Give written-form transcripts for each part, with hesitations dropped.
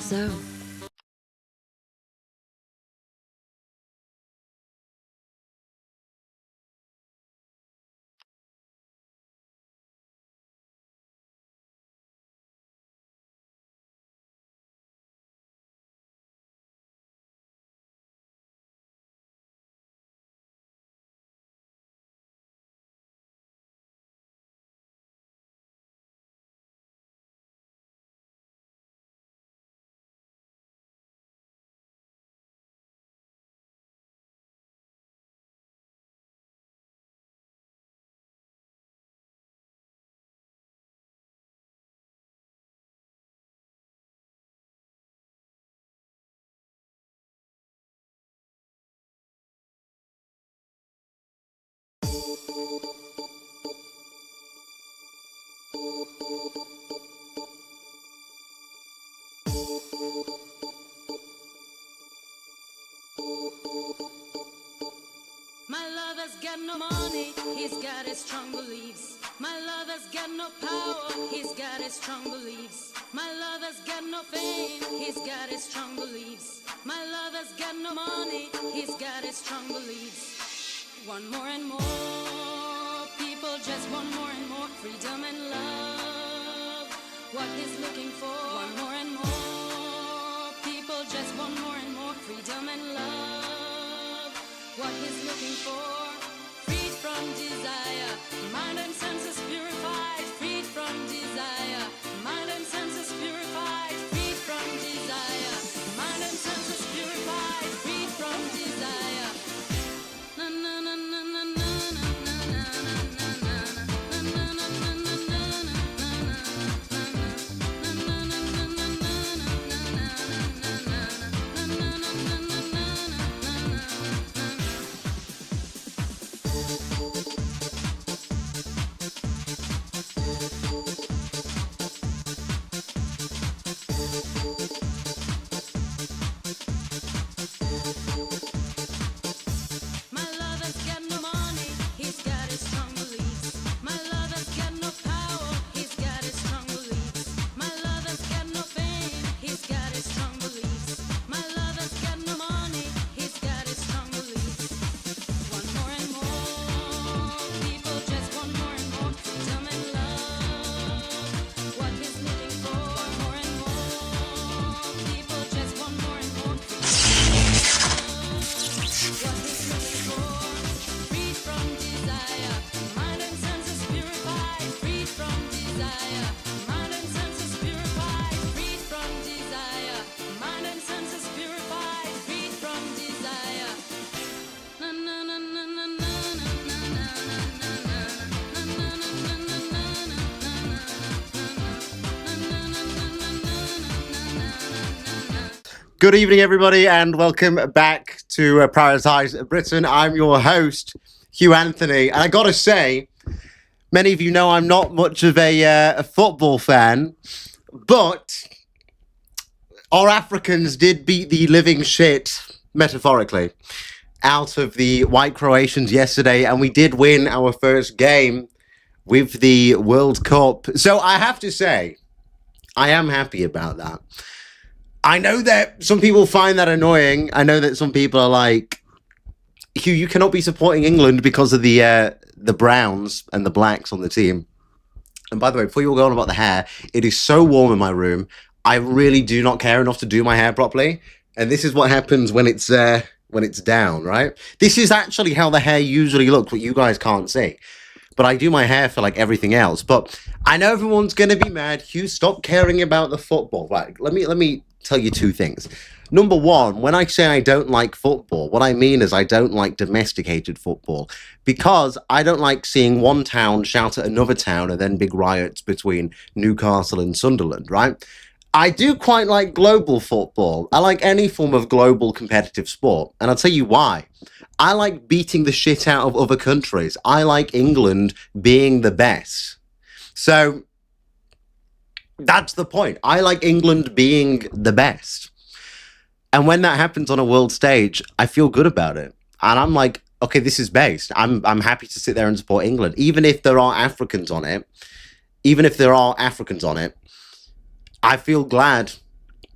so. My lover's got no money, he's got his strong beliefs. My lover's got no power, he's got his strong beliefs. My lover's got no fame, he's got his strong beliefs. My lover's got no money, he's got his strong beliefs. Want more and more, people just want more and more freedom and love. What he's looking for, want more and more, people just want more and more freedom and love. What he's looking for, freed from desire, mind and senses purified, freed from desire, mind and senses purified, freed from desire, mind and senses purified, freed from desire. Na na na na na na na na My lover's got no money, he's got his strong beliefs. My lover's got no power, he's got his strong beliefs. My lover's got no fame, he's got his strong beliefs. My lover's got no money, he's got his strong beliefs. Want more and more, people just want more and more freedom and love. What he's looking for, want more and more, people just want more and more freedom and love. What he's looking for, freed from desire, mind and senses purified, freed from desire, mind and senses purified, freed from desire, mind and senses purified, freed from desire. Na na na na na na na na Good evening, everybody, and welcome back to Prioritise Britain. I'm your host, Hugh Anthony, and I gotta say, many of you know I'm not much of a football fan, but our Africans did beat the living shit, metaphorically, out of the white Croatians yesterday, and we did win our first game with the World Cup. So I have to say, I am happy about that. I know that some people find that annoying. I know that some people are like, Hugh, you cannot be supporting England because of the browns and the blacks on the team. And by the way, before you all go on about the hair, it is so warm in my room. I really do not care enough to do my hair properly. And this is what happens when it's down, right? This is actually how the hair usually looks, what you guys can't see. But I do my hair for like everything else. But I know everyone's gonna be mad. Hugh, stop caring about the football. Right? Let me tell you two things. Number one, when I say I don't like football, what I mean is I don't like domesticated football, because I don't like seeing one town shout at another town and then big riots between Newcastle and Sunderland, right? I do quite like global football. I like any form of global competitive sport, and I'll tell you why. I like beating the shit out of other countries. I like England being the best. So that's the point. I like England being the best. And when that happens on a world stage, I feel good about it. And I'm like, okay, this is based. I'm happy to sit there and support England, even if there are Africans on it. I feel glad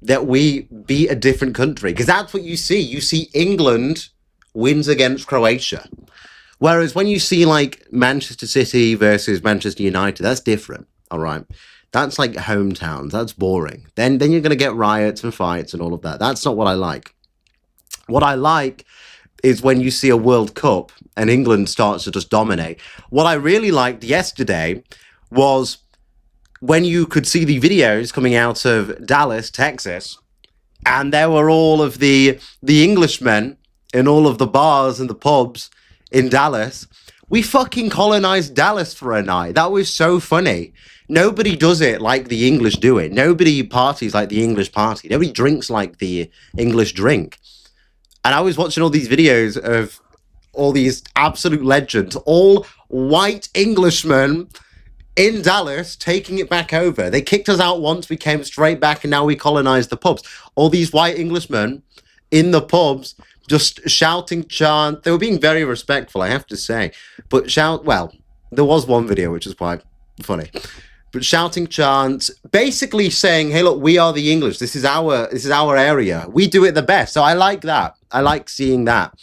that we beat a different country, because that's what you see. You see England wins against Croatia. Whereas when you see like Manchester City versus Manchester United, that's different. All right. That's like hometowns. That's boring. Then you're going to get riots and fights and all of that. That's not what I like. What I like is when you see a World Cup and England starts to just dominate. What I really liked yesterday was when you could see the videos coming out of Dallas, Texas, and there were all of the Englishmen in all of the bars and the pubs in Dallas. We fucking colonized Dallas for a night. That was so funny. Nobody does it like the English do it. Nobody parties like the English party. Nobody drinks like the English drink. And I was watching all these videos of all these absolute legends, all white Englishmen in Dallas taking it back over. They kicked us out once, we came straight back, and now we colonized the pubs. All these white Englishmen in the pubs just shouting chant. They were being very respectful, I have to say. But well, there was one video which was quite funny. But shouting chants, basically saying, hey, look, we are the English. This is our area. We do it the best. So I like that. I like seeing that.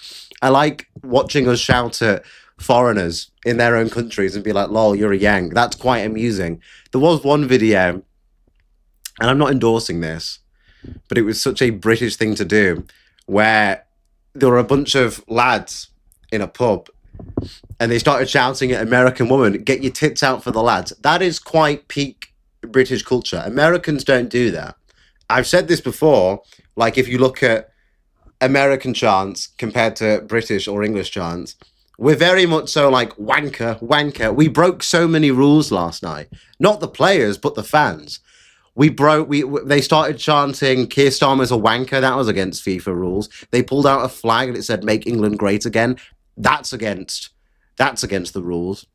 I like watching us shout at foreigners in their own countries and be like, lol, you're a Yank. That's quite amusing. There was one video, and I'm not endorsing this, but it was such a British thing to do, where there were a bunch of lads in a pub and they started shouting at American women, get your tits out for the lads. That is quite peak British culture. Americans don't do that. I've said this before, like if you look at American chants compared to British or English chants, we're very much so like wanker, wanker. We broke so many rules last night. Not the players, but the fans. They started chanting Keir Starmer's a wanker. That was against FIFA rules. They pulled out a flag and it said make England great again. That's against the rules.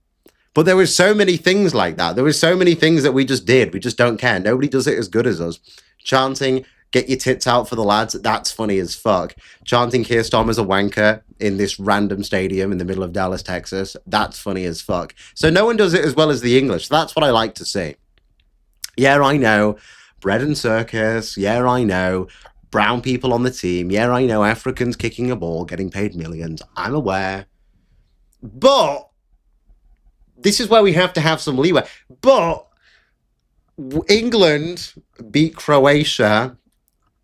But there was so many things like that. There was so many things that we just did. We just don't care. Nobody does it as good as us. Chanting, get your tits out for the lads. That's funny as fuck. Chanting Keir Starmer's a wanker in this random stadium in the middle of Dallas, Texas. That's funny as fuck. So no one does it as well as the English. That's what I like to see. Yeah, I know. Bread and circus. Yeah, I know. Brown people on the team. Yeah, I know. Africans kicking a ball, getting paid millions. I'm aware. But this is where we have to have some leeway. But England beat Croatia,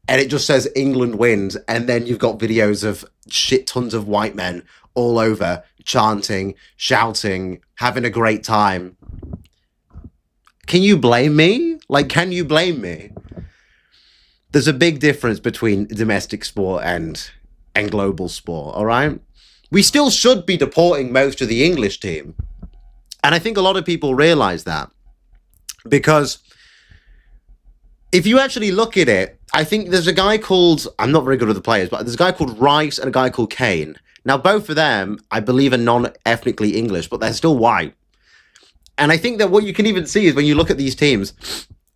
and it just says England wins, and then you've got videos of shit tons of white men all over chanting, shouting, having a great time. Can you blame me? Like, can you blame me? There's a big difference between domestic sport and global sport, all right? We still should be deporting most of the English team. And I think a lot of people realize that. Because if you actually look at it, I think there's a guy called, I'm not very good with the players, but there's a guy called Rice and a guy called Kane. Now, both of them, I believe, are non-ethnically English, but they're still white. And I think that what you can even see is when you look at these teams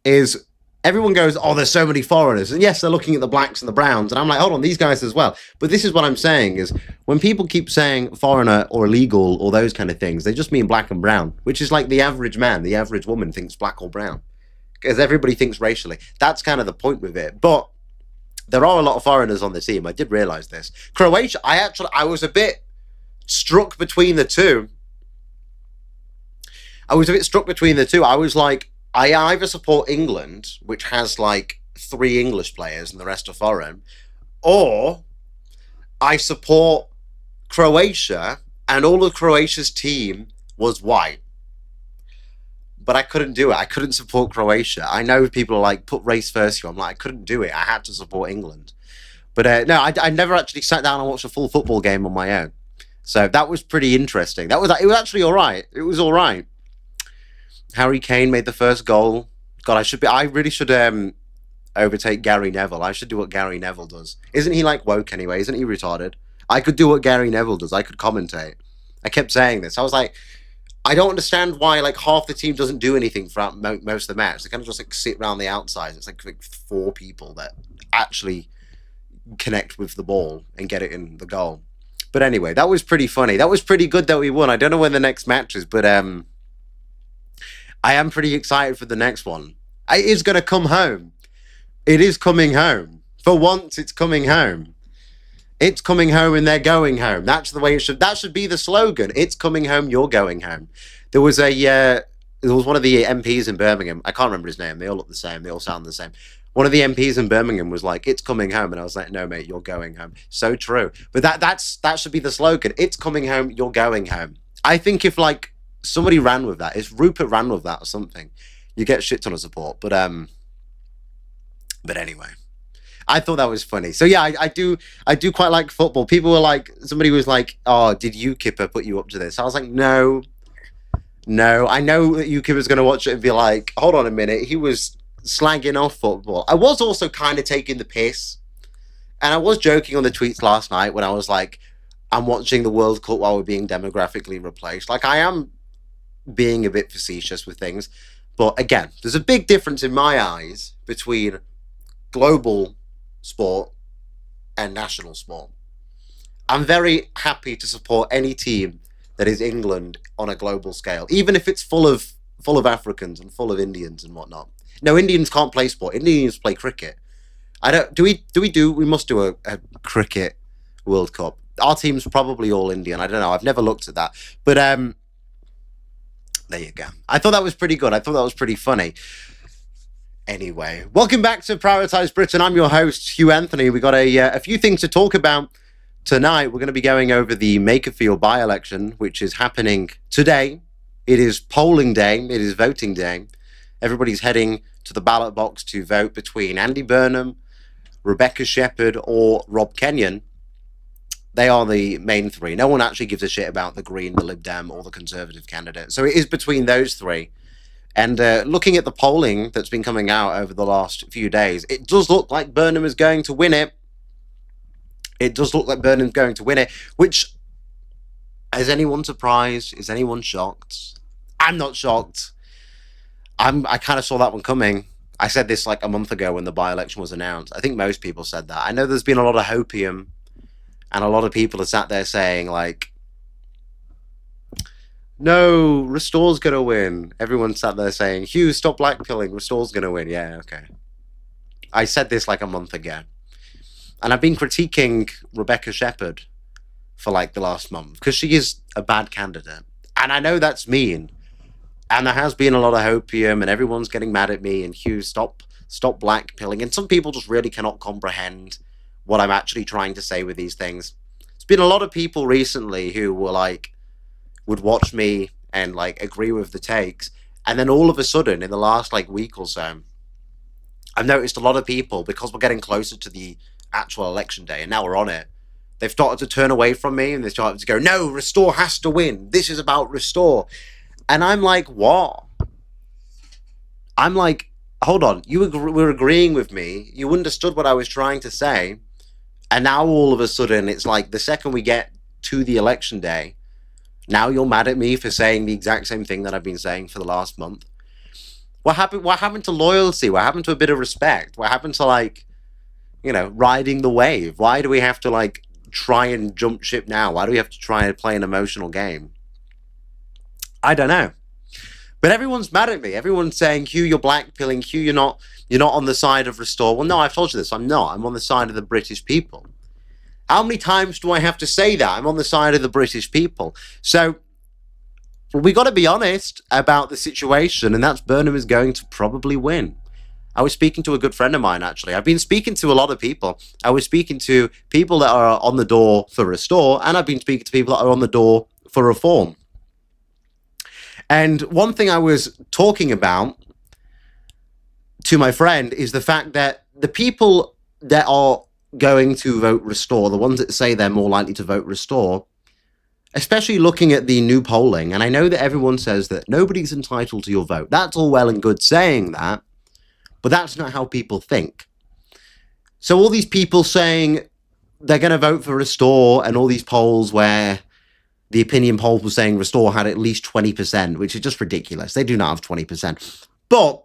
is everyone goes, oh, there's so many foreigners. And yes, they're looking at the blacks and the browns. And I'm like, hold on, these guys as well. But this is what I'm saying is when people keep saying foreigner or illegal or those kind of things, they just mean black and brown, which is like the average man, the average woman thinks black or brown. Because everybody thinks racially. That's kind of the point with it. But there are a lot of foreigners on the team. I did realize this. Croatia, I was a bit struck between the two. I was like, I either support England, which has like 3 English players and the rest are foreign, or I support Croatia and all of Croatia's team was white. But I couldn't do it. I couldn't support Croatia. I know people are like, put race first. I'm like, I couldn't do it. I had to support England. But no, I never actually sat down and watched a full football game on my own. So that was pretty interesting. It was actually all right. It was all right. Harry Kane made the first goal. God, I really should overtake Gary Neville. I should do what Gary Neville does. Isn't he like woke anyway? Isn't he retarded? I could do what Gary Neville does. I could commentate. I kept saying this. I was like, I don't understand why like half the team doesn't do anything throughout most of the match. They kind of just like sit around the outside. It's like 4 people that actually connect with the ball and get it in the goal. But anyway, that was pretty funny. That was pretty good that we won. I don't know when the next match is, but I am pretty excited for the next one. It is going to come home. It is coming home. For once, it's coming home. It's coming home and they're going home. That's the way it should. That should be the slogan. It's coming home. You're going home. There was one of the MPs in Birmingham. I can't remember his name. They all look the same. They all sound the same. One of the MPs in Birmingham was like, "It's coming home," and I was like, "No, mate, you're going home." So true. But that should be the slogan. It's coming home. You're going home. I think if like somebody ran with that, if Rupert ran with that or something, you get shit ton of support. But anyway. I thought that was funny. So yeah, I do quite like football. People were like, somebody was like, "Oh, did UKIPper put you up to this?" I was like, no. I know that UKIPper's going to watch it and be like, hold on a minute, he was slagging off football. I was also kind of taking the piss, and I was joking on the tweets last night when I was like, I'm watching the World Cup while we're being demographically replaced. Like, I am being a bit facetious with things, but again, there's a big difference in my eyes between global sport and national sport. I'm very happy to support any team that is England on a global scale, even if it's full of Africans and full of Indians and whatnot. No, Indians can't play sport. Indians play cricket. I don't. We must do a cricket World Cup. Our team's probably all Indian. I don't know. I've never looked at that. But there you go. I thought that was pretty good. I thought that was pretty funny. Anyway, welcome back to Prioritise Britain. I'm your host, Hugh Anthony. We got a few things to talk about tonight. We're going to be going over the Makerfield by-election, which is happening today. It is polling day. It is voting day. Everybody's heading to the ballot box to vote between Andy Burnham, Rebecca Shepherd, or Rob Kenyon. They are the main three. No one actually gives a shit about the Green, the Lib Dem, or the Conservative candidate. So it is between those three. And looking at the polling that's been coming out over the last few days, it does look like Burnham is going to win it. Which, is anyone surprised? Is anyone shocked? I'm not shocked. I kind of saw that one coming. I said this like a month ago when the by-election was announced. I think most people said that. I know there's been a lot of hopium, and a lot of people are sat there saying like, no, Restore's going to win. Everyone sat there saying, Hugh, stop blackpilling. Restore's going to win. Yeah, okay. I said this like a month ago. And I've been critiquing Rebecca Shepherd for like the last month because she is a bad candidate. And I know that's mean. And there has been a lot of hopium and everyone's getting mad at me and Hugh, stop blackpilling. And some people just really cannot comprehend what I'm actually trying to say with these things. There's been a lot of people recently who were like, would watch me and like agree with the takes, and then all of a sudden in the last like week or so, I've noticed a lot of people, because we're getting closer to the actual election day and now we're on it, they've started to turn away from me and they started to go, no, Restore has to win, this is about Restore. And I'm like, what? I'm like, hold on, you were agreeing with me, you understood what I was trying to say, and now all of a sudden it's like the second we get to the election day, now you're mad at me for saying the exact same thing that I've been saying for the last month. What happened to loyalty? What happened to a bit of respect? What happened to like, you know, riding the wave? Why do we have to like try and jump ship now? Why do we have to try and play an emotional game? I don't know. But everyone's mad at me. Everyone's saying, Hugh, you're blackpilling. Hugh, you're not on the side of Restore. Well, no, I've told you this. I'm not. I'm on the side of the British people. How many times do I have to say that? I'm on the side of the British people. So we got to be honest about the situation, and that's Burnham is going to probably win. I was speaking to a good friend of mine, actually. I've been speaking to a lot of people. I was speaking to people that are on the door for Restore, and I've been speaking to people that are on the door for Reform. And one thing I was talking about to my friend is the fact that the people that are going to vote Restore, the ones that say they're more likely to vote Restore, especially looking at the new polling, and I know that everyone says that nobody's entitled to your vote. That's all well and good saying that, but that's not how people think. So all these people saying they're going to vote for Restore, and all these polls where the opinion poll was saying Restore had at least 20%, which is just ridiculous. They do not have 20%. But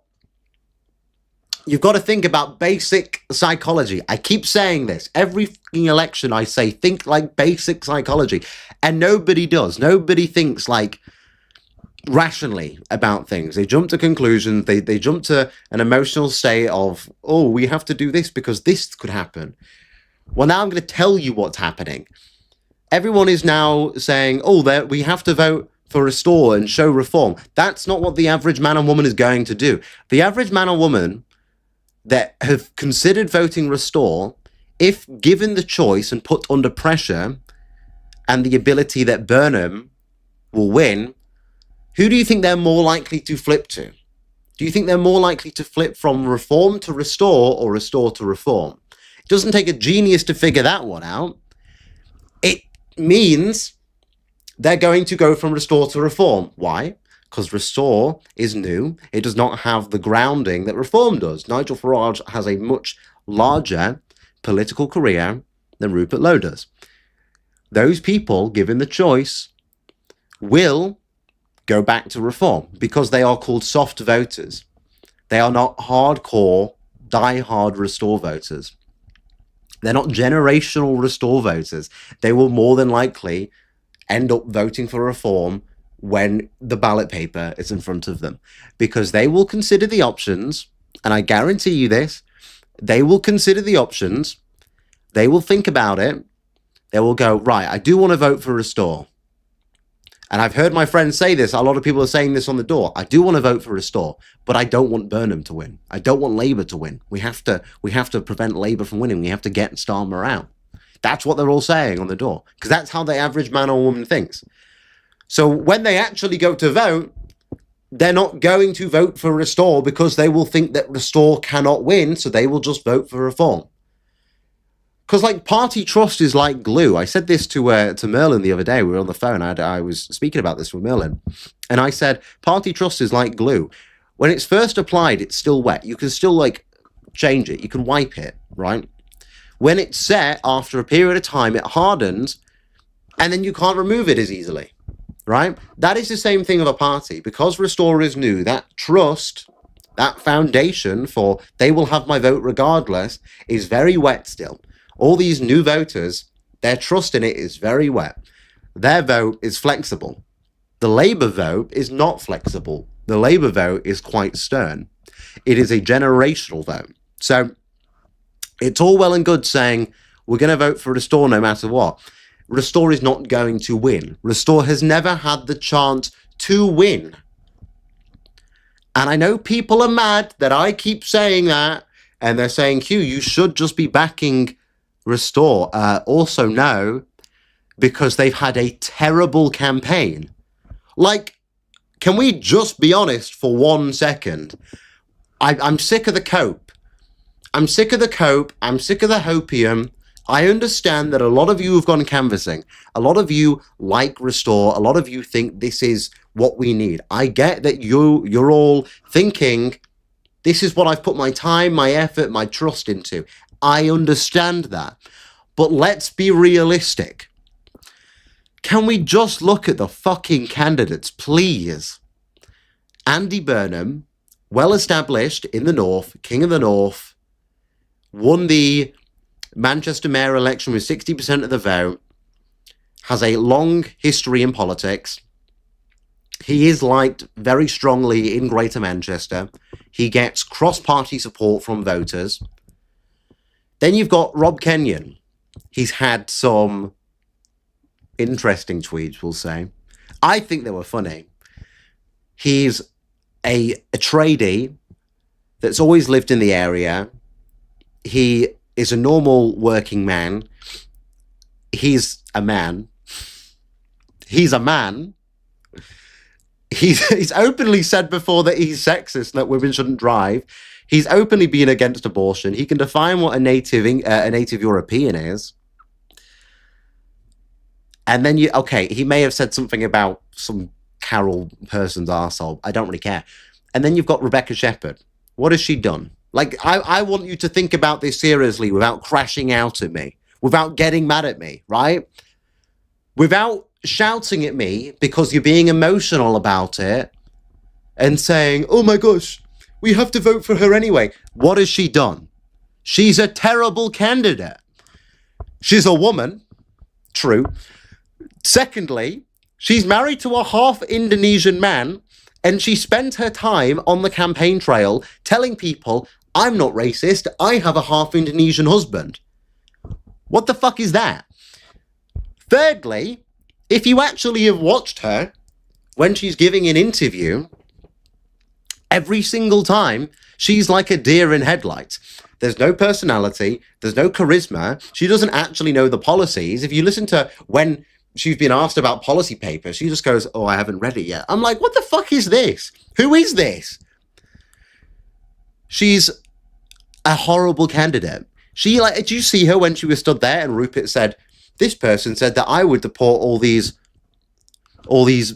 you've got to think about basic psychology. I keep saying this. Every fucking election I say, think like basic psychology. And nobody does. Nobody thinks like, rationally about things. They jump to conclusions. They jump to an emotional state of, oh, we have to do this because this could happen. Well, now I'm going to tell you what's happening. Everyone is now saying, oh, we have to vote for restore and show reform. That's not what the average man and woman is going to do. The average man or woman that have considered voting restore, if given the choice and put under pressure and the ability that Burnham will win, who do you think they're more likely to flip to? Do you think they're more likely to flip from reform to restore or restore to reform? It doesn't take a genius to figure that one out. It means they're going to go from restore to reform. Why? Because restore is new. It does not have the grounding that reform does. Nigel Farage has a much larger political career than Rupert Lowe does. Those people, given the choice, will go back to reform because they are called soft voters. They are not hardcore, die-hard restore voters. They're not generational restore voters. They will more than likely end up voting for reform when the ballot paper is in front of them, because they will consider the options, and I guarantee you this, they will consider the options, they will think about it, they will go, right, I do want to vote for restore. And I've heard my friends say this, a lot of people are saying this on the door, I do want to vote for restore, but I don't want Burnham to win. I don't want Labour to win. We have to prevent Labour from winning. We have to get Starmer out. That's what they're all saying on the door, because that's how the average man or woman thinks. So when they actually go to vote, they're not going to vote for restore because they will think that restore cannot win, so they will just vote for reform. Because like party trust is like glue. I said this to Merlin the other day. We were on the phone. I was speaking about this with Merlin, and I said party trust is like glue. When it's first applied, it's still wet. You can still like change it. You can wipe it, right? When it's set, after a period of time, it hardens, and then you can't remove it as easily, right? That is the same thing of a party. Because restore is new, that trust, that foundation for they will have my vote regardless, is very wet still. All these new voters, their trust in it is very wet. Their vote is flexible. The Labour vote is not flexible. The Labour vote is quite stern. It is a generational vote. So it's all well and good saying we're going to vote for restore no matter what. Restore is not going to win. Restore has never had the chance to win. And I know people are mad that I keep saying that, and they're saying, Hugh, you should just be backing restore. Also, no, because they've had a terrible campaign. Like, can we just be honest for 1 second? I'm sick of the cope. I'm sick of the cope. I'm sick of the hopium. I understand that a lot of you have gone canvassing. A lot of you like restore. A lot of you think this is what we need. I get that you're all thinking, this is what I've put my time, my effort, my trust into. I understand that. But let's be realistic. Can we just look at the fucking candidates, please? Andy Burnham, well established in the North, King of the North, won the Manchester mayor election with 60% of the vote, has a long history in politics. He is liked very strongly in Greater Manchester. He gets cross-party support from voters. Then you've got Rob Kenyon. He's had some interesting tweets, we'll say. I think they were funny. He's a tradie that's always lived in the area. He is a normal working man. He's a man. He's a man. He's openly said before that he's sexist, that women shouldn't drive. He's openly been against abortion. He can define what a native European is. And then he may have said something about some Carol person's arsehole. I don't really care. And then you've got Rebecca Shepherd. What has she done? Like, I want you to think about this seriously without crashing out at me, without getting mad at me, right? Without shouting at me because you're being emotional about it and saying, oh my gosh, we have to vote for her anyway. What has she done? She's a terrible candidate. She's a woman. True. Secondly, She's married to a half Indonesian man, and she spent her time on the campaign trail telling people, I'm not racist, I have a half Indonesian husband. What the fuck is that? Thirdly, if you actually have watched her when she's giving an interview, every single time she's like a deer in headlights. There's no personality, there's no charisma, she doesn't actually know the policies. If you listen to when she's been asked about policy papers, she just goes, oh, I haven't read it yet. I'm like, what the fuck is this? Who is this? She's a horrible candidate. She, like, did you see her when she was stood there and Rupert said, this person said that I would deport all these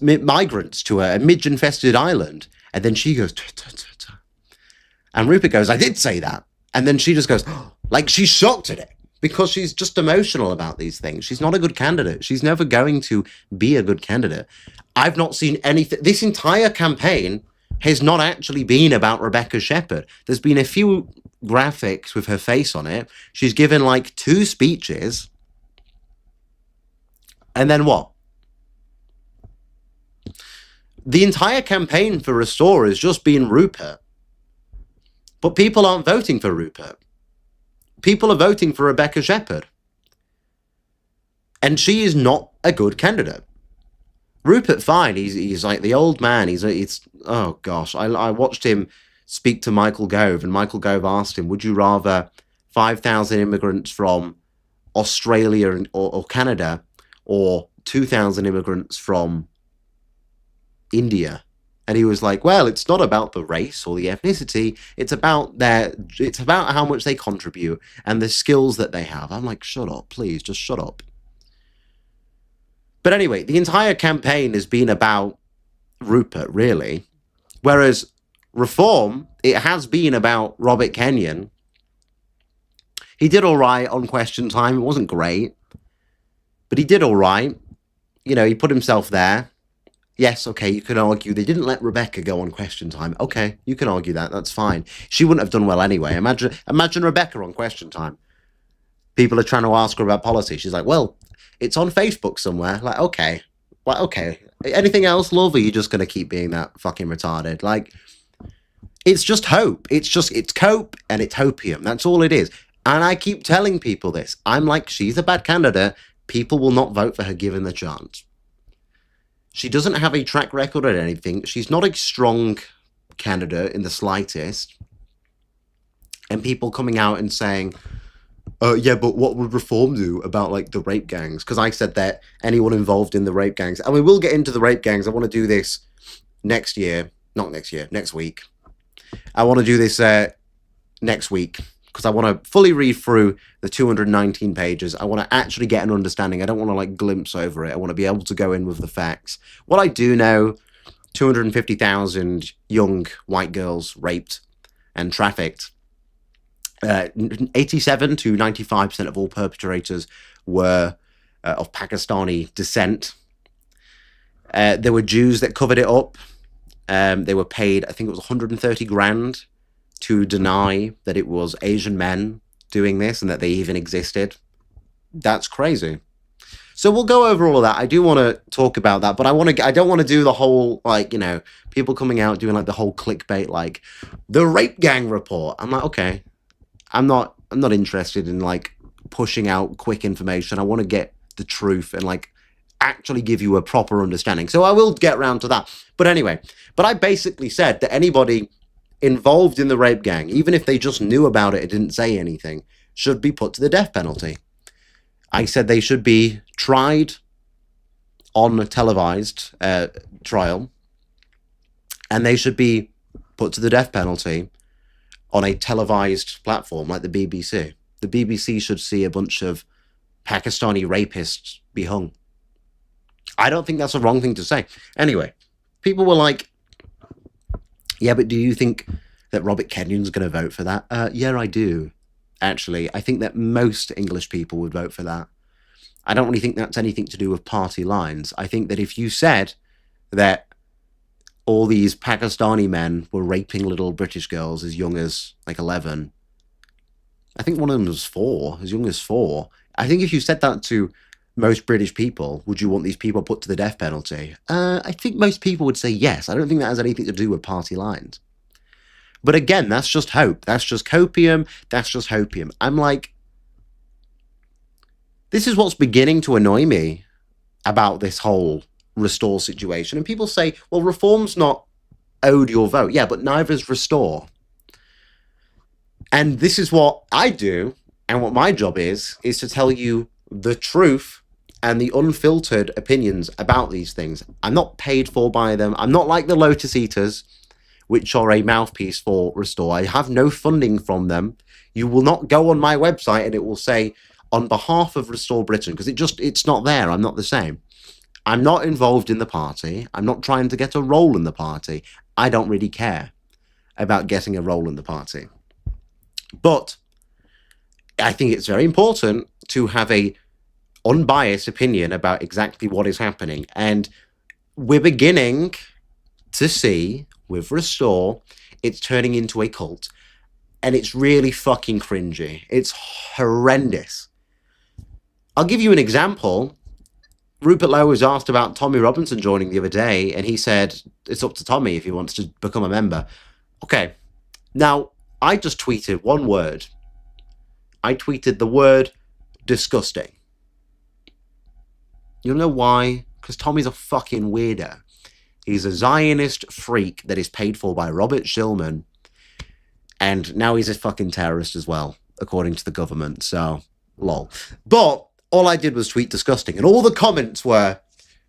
migrants to a midge-infested island. And then she goes, and Rupert goes, I did say that. And then she just goes, like, she's shocked at it because she's just emotional about these things. She's not a good candidate. She's never going to be a good candidate. I've not seen anything. This entire campaign has not actually been about Rebecca Shepherd. There's been a few graphics with her face on it. She's given like 2 speeches. And then what? The entire campaign for Restore has just been Rupert. But people aren't voting for Rupert. People are voting for Rebecca Shepherd. And she is not a good candidate. Rupert, fine, he's like the old man. He's oh gosh, I watched him speak to Michael Gove, and Michael Gove asked him, would you rather 5,000 immigrants from Australia or Canada, or 2,000 immigrants from India? And he was like, well, it's not about the race or the ethnicity. It's about how much they contribute and the skills that they have. I'm like, shut up, please, just shut up. But anyway, the entire campaign has been about Rupert, really. Whereas Reform, it has been about Robert Kenyon. He did all right on Question Time. It wasn't great, but he did all right. You know, he put himself there. Yes, okay, you can argue they didn't let Rebecca go on Question Time. Okay, you can argue that. That's fine. She wouldn't have done well anyway. Imagine Rebecca on Question Time. People are trying to ask her about policy. She's like, well, it's on Facebook somewhere. Like, okay. Anything else, love? Or are you just going to keep being that fucking retarded? Like, it's just hope. It's cope and it's hopium. That's all it is. And I keep telling people this. I'm like, she's a bad candidate. People will not vote for her given the chance. She doesn't have a track record or anything. She's not a strong candidate in the slightest. And people coming out and saying, yeah, but what would Reform do about, like, the rape gangs? Because I said that anyone involved in the rape gangs, and we will get into the rape gangs. I want to do this next week. I want to do this next week because I want to fully read through the 219 pages. I want to actually get an understanding. I don't want to, like, glimpse over it. I want to be able to go in with the facts. What I do know, 250,000 young white girls raped and trafficked. 87 to 95% of all perpetrators were of Pakistani descent. There were Jews that covered it up. They were paid, I think it was 130 grand to deny that it was Asian men doing this and that they even existed. That's crazy. So we'll go over all of that. I do want to talk about that, but I don't want to do the whole, like, you know, people coming out doing like the whole clickbait, like the rape gang report. I'm like, okay, I'm not interested in like pushing out quick information. I want to get the truth and like actually give you a proper understanding. So I will get around to that. But anyway, I basically said that anybody involved in the rape gang, even if they just knew about it and didn't say anything, should be put to the death penalty. I said they should be tried on a televised trial, and they should be put to the death penalty on a televised platform like the BBC. The BBC should see a bunch of Pakistani rapists be hung. I don't think that's a wrong thing to say. Anyway, people were like, yeah, but do you think that Robert Kenyon's going to vote for that? Yeah, I do. Actually, I think that most English people would vote for that. I don't really think that's anything to do with party lines. I think that if you said that all these Pakistani men were raping little British girls as young as like 11, I think one of them was 4, as young as 4. I think if you said that to most British people, would you want these people put to the death penalty? I think most people would say yes. I don't think that has anything to do with party lines. But again, that's just hope. That's just copium. That's just hopium. I'm like, this is what's beginning to annoy me about this whole Restore situation. And people say, well, Reform's not owed your vote. Yeah, but neither's Restore. And this is what I do, and what my job is to tell you the truth and the unfiltered opinions about these things. I'm not paid for by them. I'm not like the Lotus Eaters, which are a mouthpiece for Restore. I have no funding from them. You will not go on my website and it will say, on behalf of Restore Britain, because it's not there. I'm not the same. I'm not involved in the party. I'm not trying to get a role in the party. I don't really care about getting a role in the party. But I think it's very important to have a unbiased opinion about exactly what is happening. And we're beginning to see, with Restore, it's turning into a cult. And it's really fucking cringy. It's horrendous. I'll give you an example. Rupert Lowe was asked about Tommy Robinson joining the other day, and he said it's up to Tommy if he wants to become a member. Okay, now, I just tweeted one word. I tweeted the word disgusting. You'll know why? Because Tommy's a fucking weirdo. He's a Zionist freak that is paid for by Robert Shillman. And now he's a fucking terrorist as well, according to the government. So, lol. But all I did was tweet disgusting. And all the comments were,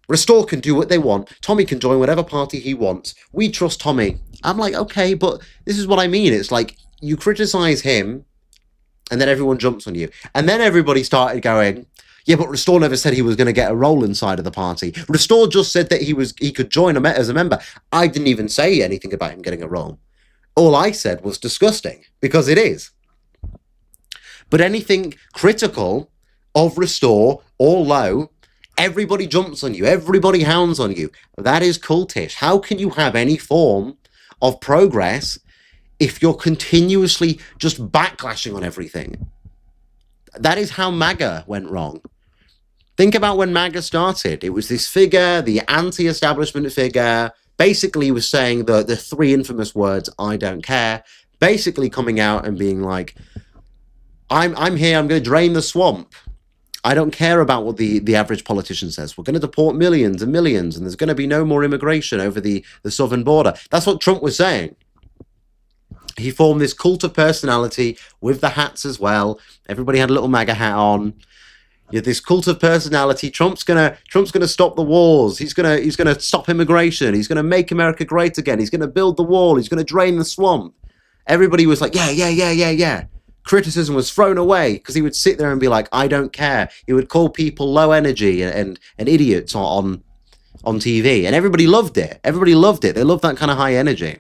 Restore can do what they want. Tommy can join whatever party he wants. We trust Tommy. I'm like, okay, but this is what I mean. It's like, you criticize him, and then everyone jumps on you. And then everybody started going, yeah, but Restore never said he was going to get a role inside of the party. Restore just said that he could join as a member. I didn't even say anything about him getting a role. All I said was disgusting, because it is. But anything critical of Restore or Low, everybody jumps on you. Everybody hounds on you. That is cultish. How can you have any form of progress if you're continuously just backlashing on everything? That is how MAGA went wrong. Think about when MAGA started. It was this figure, the anti-establishment figure, basically was saying the three infamous words, I don't care, basically coming out and being like, I'm here, I'm going to drain the swamp. I don't care about what the average politician says. We're going to deport millions and millions, and there's going to be no more immigration over the southern border. That's what Trump was saying. He formed this cult of personality with the hats as well. Everybody had a little MAGA hat on. You have this cult of personality. Trump's gonna stop the wars. He's gonna stop immigration. He's gonna make America great again. He's gonna build the wall. He's gonna drain the swamp. Everybody was like, yeah. Criticism was thrown away because he would sit there and be like, I don't care. He would call people low energy and idiots on TV, and everybody loved it. Everybody loved it. They loved that kind of high energy.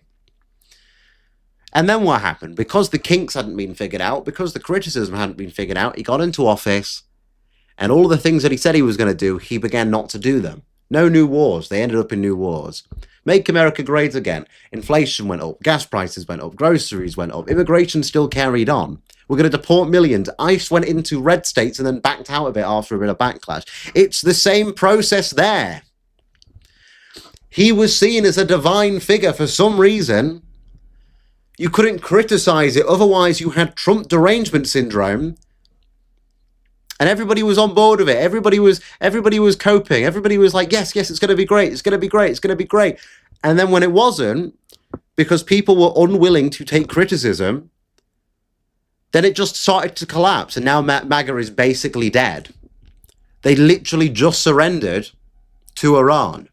And then what happened? Because the kinks hadn't been figured out, because the criticism hadn't been figured out, he got into office, and all of the things that he said he was going to do, he began not to do them. No new wars. They ended up in new wars. Make America great again. Inflation went up. Gas prices went up. Groceries went up. Immigration still carried on. We're going to deport millions. ICE went into red states and then backed out of it after a bit of backlash. It's the same process there. He was seen as a divine figure for some reason. You couldn't criticize it. Otherwise, you had Trump derangement syndrome. And everybody was on board with it. Everybody was coping. Everybody was like, yes, it's going to be great. It's going to be great. It's going to be great. And then when it wasn't, because people were unwilling to take criticism, then it just started to collapse. And now MAGA is basically dead. They literally just surrendered to Iran.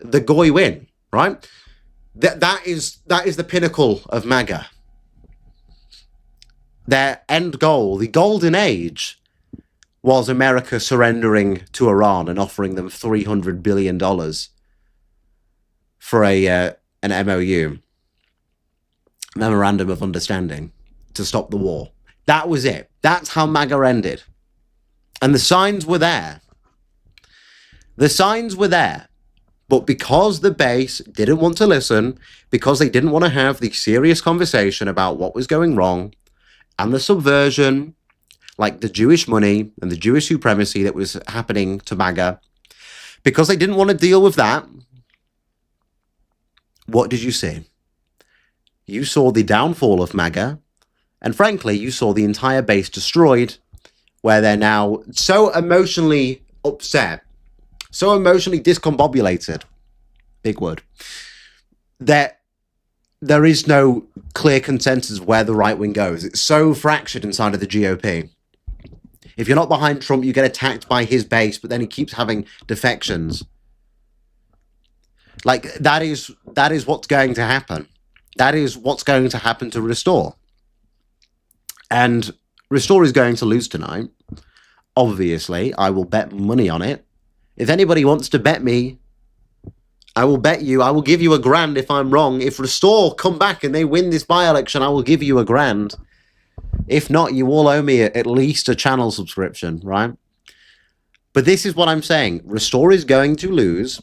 The Goy win, right? That is the pinnacle of MAGA. Their end goal, the golden age, was America surrendering to Iran and offering them $300 billion for an MOU, Memorandum of Understanding, to stop the war. That was it. That's how MAGA ended. And the signs were there. The signs were there. But because the base didn't want to listen, because they didn't want to have the serious conversation about what was going wrong, and the subversion, like the Jewish money and the Jewish supremacy that was happening to MAGA, because they didn't want to deal with that, what did you see? You saw the downfall of MAGA, and frankly, you saw the entire base destroyed, where they're now so emotionally upset, so emotionally discombobulated, big word, that there is no clear consensus where the right wing goes. It's so fractured inside of the GOP. If you're not behind Trump, you get attacked by his base, but then he keeps having defections. Like, that is what's going to happen. That is what's going to happen to Restore. And Restore is going to lose tonight. Obviously, I will bet money on it. If anybody wants to bet me, I will bet you, I will give you $1,000 if I'm wrong. If Restore come back and they win this by-election, I will give you $1,000. If not, you all owe me at least a channel subscription, right? But this is what I'm saying. Restore is going to lose,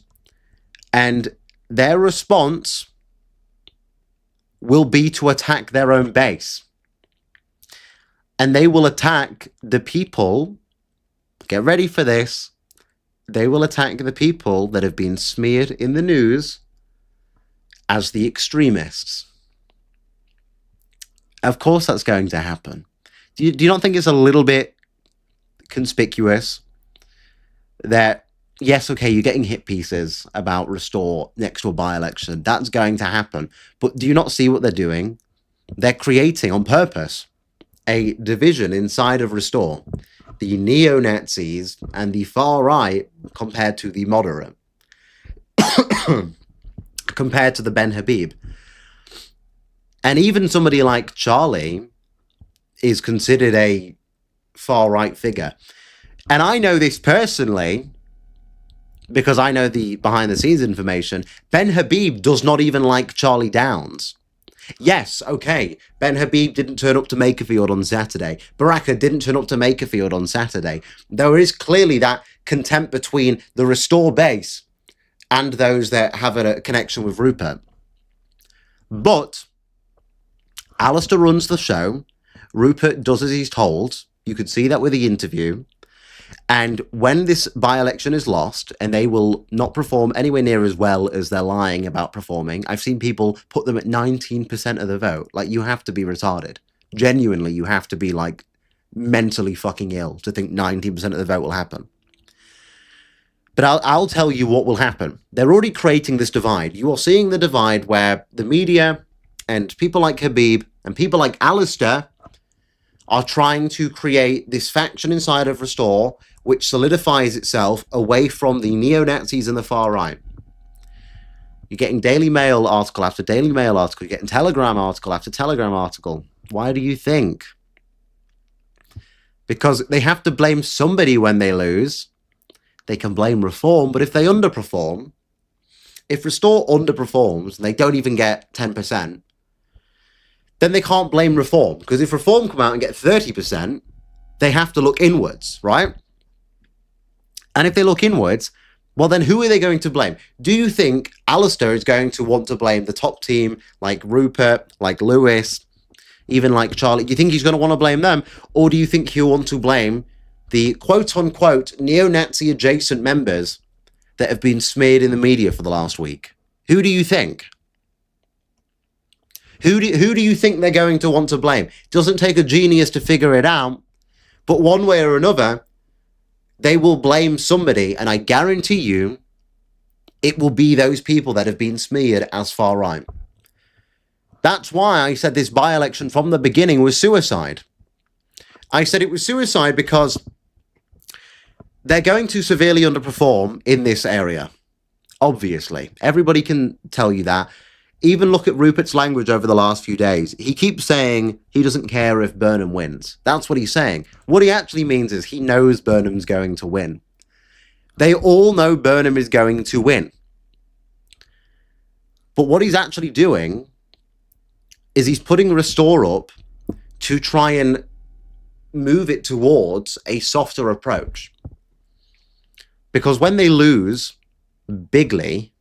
and their response will be to attack their own base. And they will attack the people, get ready for this, they will attack the people that have been smeared in the news as the extremists. Of course that's going to happen. Do you not think it's a little bit conspicuous that, yes, okay, you're getting hit pieces about Restore next to a by-election. That's going to happen. But do you not see what they're doing? They're creating, on purpose, a division inside of Restore. The neo-Nazis and the far right compared to the moderate. Compared to the Ben Habib. And even somebody like Charlie is considered a far-right figure. And I know this personally because I know the behind-the-scenes information. Ben Habib does not even like Charlie Downs. Yes, okay, Ben Habib didn't turn up to Makerfield on Saturday. Baraka didn't turn up to Makerfield on Saturday. There is clearly that contempt between the Restore base and those that have a connection with Rupert. But Alistair runs the show. Rupert does as he's told. You could see that with the interview. And when this by-election is lost, and they will not perform anywhere near as well as they're lying about performing, I've seen people put them at 19% of the vote. Like, you have to be retarded. Genuinely, you have to be, like, mentally fucking ill to think 19% of the vote will happen. But I'll tell you what will happen. They're already creating this divide. You are seeing the divide where the media and people like Habib and people like Alistair are trying to create this faction inside of Restore which solidifies itself away from the neo-Nazis and the far right. You're getting Daily Mail article after Daily Mail article. You're getting Telegram article after Telegram article. Why do you think? Because they have to blame somebody when they lose. They can blame Reform, but if they underperform, if Restore underperforms and they don't even get 10%, then they can't blame Reform. Because if Reform come out and get 30%, they have to look inwards, right? And if they look inwards, well, then who are they going to blame? Do you think Alistair is going to want to blame the top team, like Rupert, like Lewis, even like Charlie? Do you think he's going to want to blame them? Or do you think he'll want to blame the quote-unquote neo-Nazi adjacent members that have been smeared in the media for the last week? Who do you think? Who do you think they're going to want to blame? It doesn't take a genius to figure it out, but one way or another, they will blame somebody, and I guarantee you it will be those people that have been smeared as far right. That's why I said this by-election from the beginning was suicide. I said it was suicide because they're going to severely underperform in this area. Obviously. Everybody can tell you that. Even look at Rupert's language over the last few days. He keeps saying he doesn't care if Burnham wins. That's what he's saying. What he actually means is he knows Burnham's going to win. They all know Burnham is going to win. But what he's actually doing is he's putting Restore up to try and move it towards a softer approach. Because when they lose bigly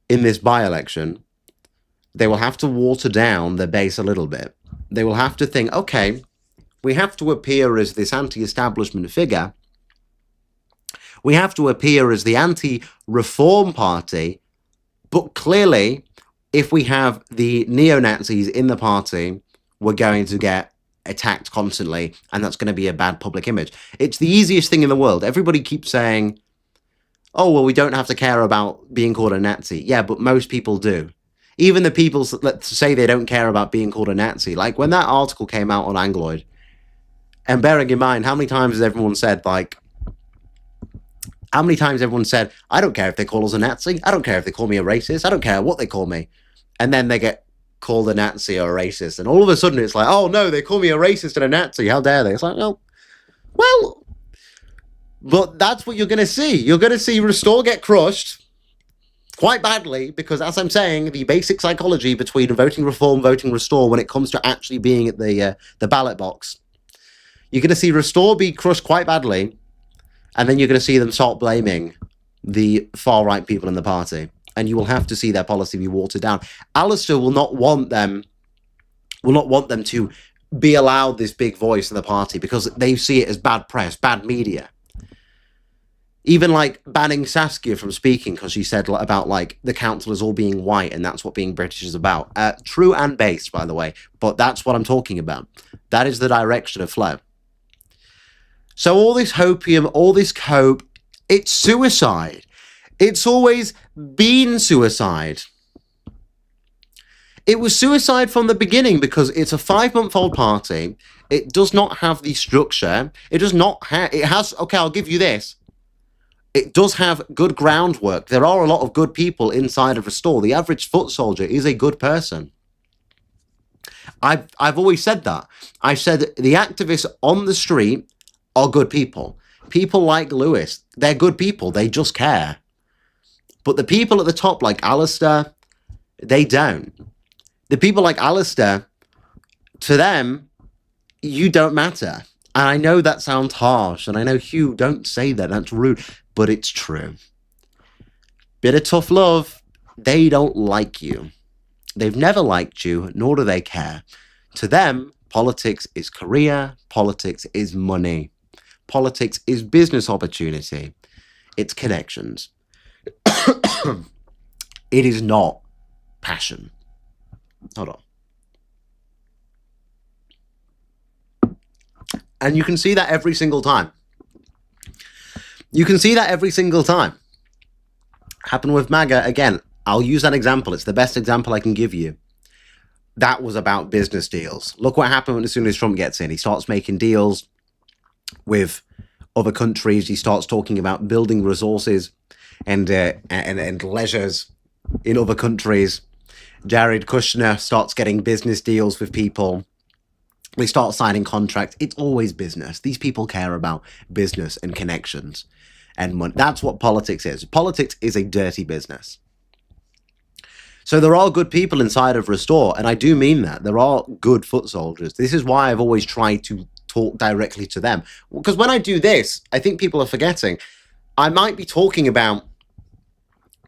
in this by-election, they will have to water down their base a little bit. They will have to think, okay, We have to appear as this anti-establishment figure. We have to appear as the anti-reform party. But clearly, if we have the neo-Nazis in the party, we're going to get attacked constantly, and that's going to be a bad public image. It's the easiest thing in the world. Everybody keeps saying, oh, well, we don't have to care about being called a Nazi. Yeah, but most people do. Even the people that say they don't care about being called a Nazi. Like, when that article came out on Angloid, and bearing in mind, how many times has everyone said, like, how many times everyone said, I don't care if they call us a Nazi. I don't care if they call me a racist. I don't care what they call me. And then they get called a Nazi or a racist. And all of a sudden it's like, oh, no, they call me a racist and a Nazi. How dare they? It's like, well, but that's what you're going to see. You're going to see Restore get crushed quite badly because, as I'm saying, the basic psychology between voting Reform, voting Restore when it comes to actually being at the ballot box, you're going to see Restore be crushed quite badly. And then you're going to see them start blaming the far-right people in the party. And you will have to see their policy be watered down. Alistair will not want them to be allowed this big voice in the party because they see it as bad press, bad media. Even like banning Saskia from speaking because she said about like the councillors all being white and that's what being British is about. True and based, by the way. But that's what I'm talking about. That is the direction of flow. So all this hopium, all this cope, it's suicide. It's always been suicide. It was suicide from the beginning because it's a 5-month-old party. It does not have the structure. It does not have, it has, okay, I'll give you this. It does have good groundwork. There are a lot of good people inside of Restore. The average foot soldier is a good person. I've always said that. I've said the activists on the street are good people. People like Lewis, they're good people. They just care. But the people at the top, like Alistair, they don't. The people like Alistair, to them, you don't matter. And I know that sounds harsh. And I know, Hugh, don't say that. That's rude. But it's true. Bit of tough love. They don't like you. They've never liked you, nor do they care. To them, politics is career. Politics is money. Politics is business opportunity. It's connections. It is not passion. Hold on. And you can see that every single time. You can see that every single time. Happened with MAGA. Again, I'll use that example. It's the best example I can give you. That was about business deals. Look what happened as soon as Trump gets in. He starts making deals with other countries. He starts talking about building resources and leisures in other countries. Jared Kushner starts getting business deals with people. They start signing contracts. It's always business. These people care about business and connections and money. That's what politics is. Politics is a dirty business. So there are good people inside of Restore, and I do mean that. There are good foot soldiers. This is why I've always tried to talk directly to them. Because when I do this, I think people are forgetting. I might be talking about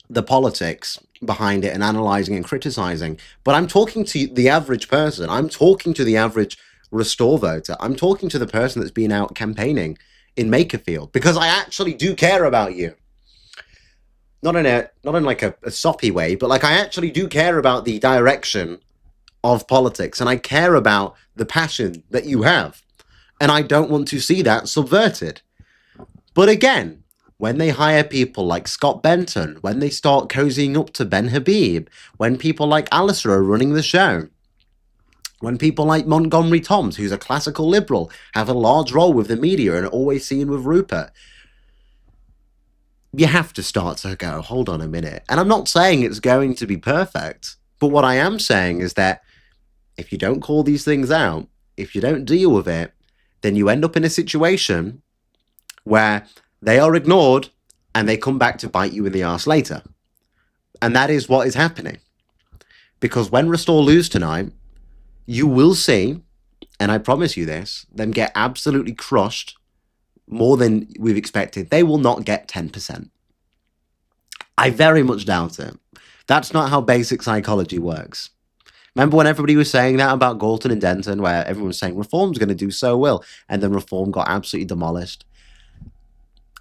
the politics behind it and analysing and criticising, but I'm talking to the average person. I'm talking to the average Restore voter. I'm talking to the person that's been out campaigning in Makerfield because I actually do care about you. Not in like a soppy way, but like I actually do care about the direction of politics, and I care about the passion that you have, and I don't want to see that subverted. But again, when they hire people like Scott Benton, when they start cozying up to Ben Habib, when people like Alistair are running the show, when people like Montgomery Toms, who's a classical liberal, have a large role with the media and are always seen with Rupert, you have to start to go, hold on a minute. And I'm not saying it's going to be perfect, but what I am saying is that if you don't call these things out, if you don't deal with it, then you end up in a situation where they are ignored and they come back to bite you in the arse later. And that is what is happening. Because when Restore lose tonight, you will see, and I promise you this, them get absolutely crushed more than we've expected. They will not get 10%. I very much doubt it. That's not how basic psychology works. Remember when everybody was saying that about Galton and Denton, where everyone was saying reform's going to do so well, and then reform got absolutely demolished?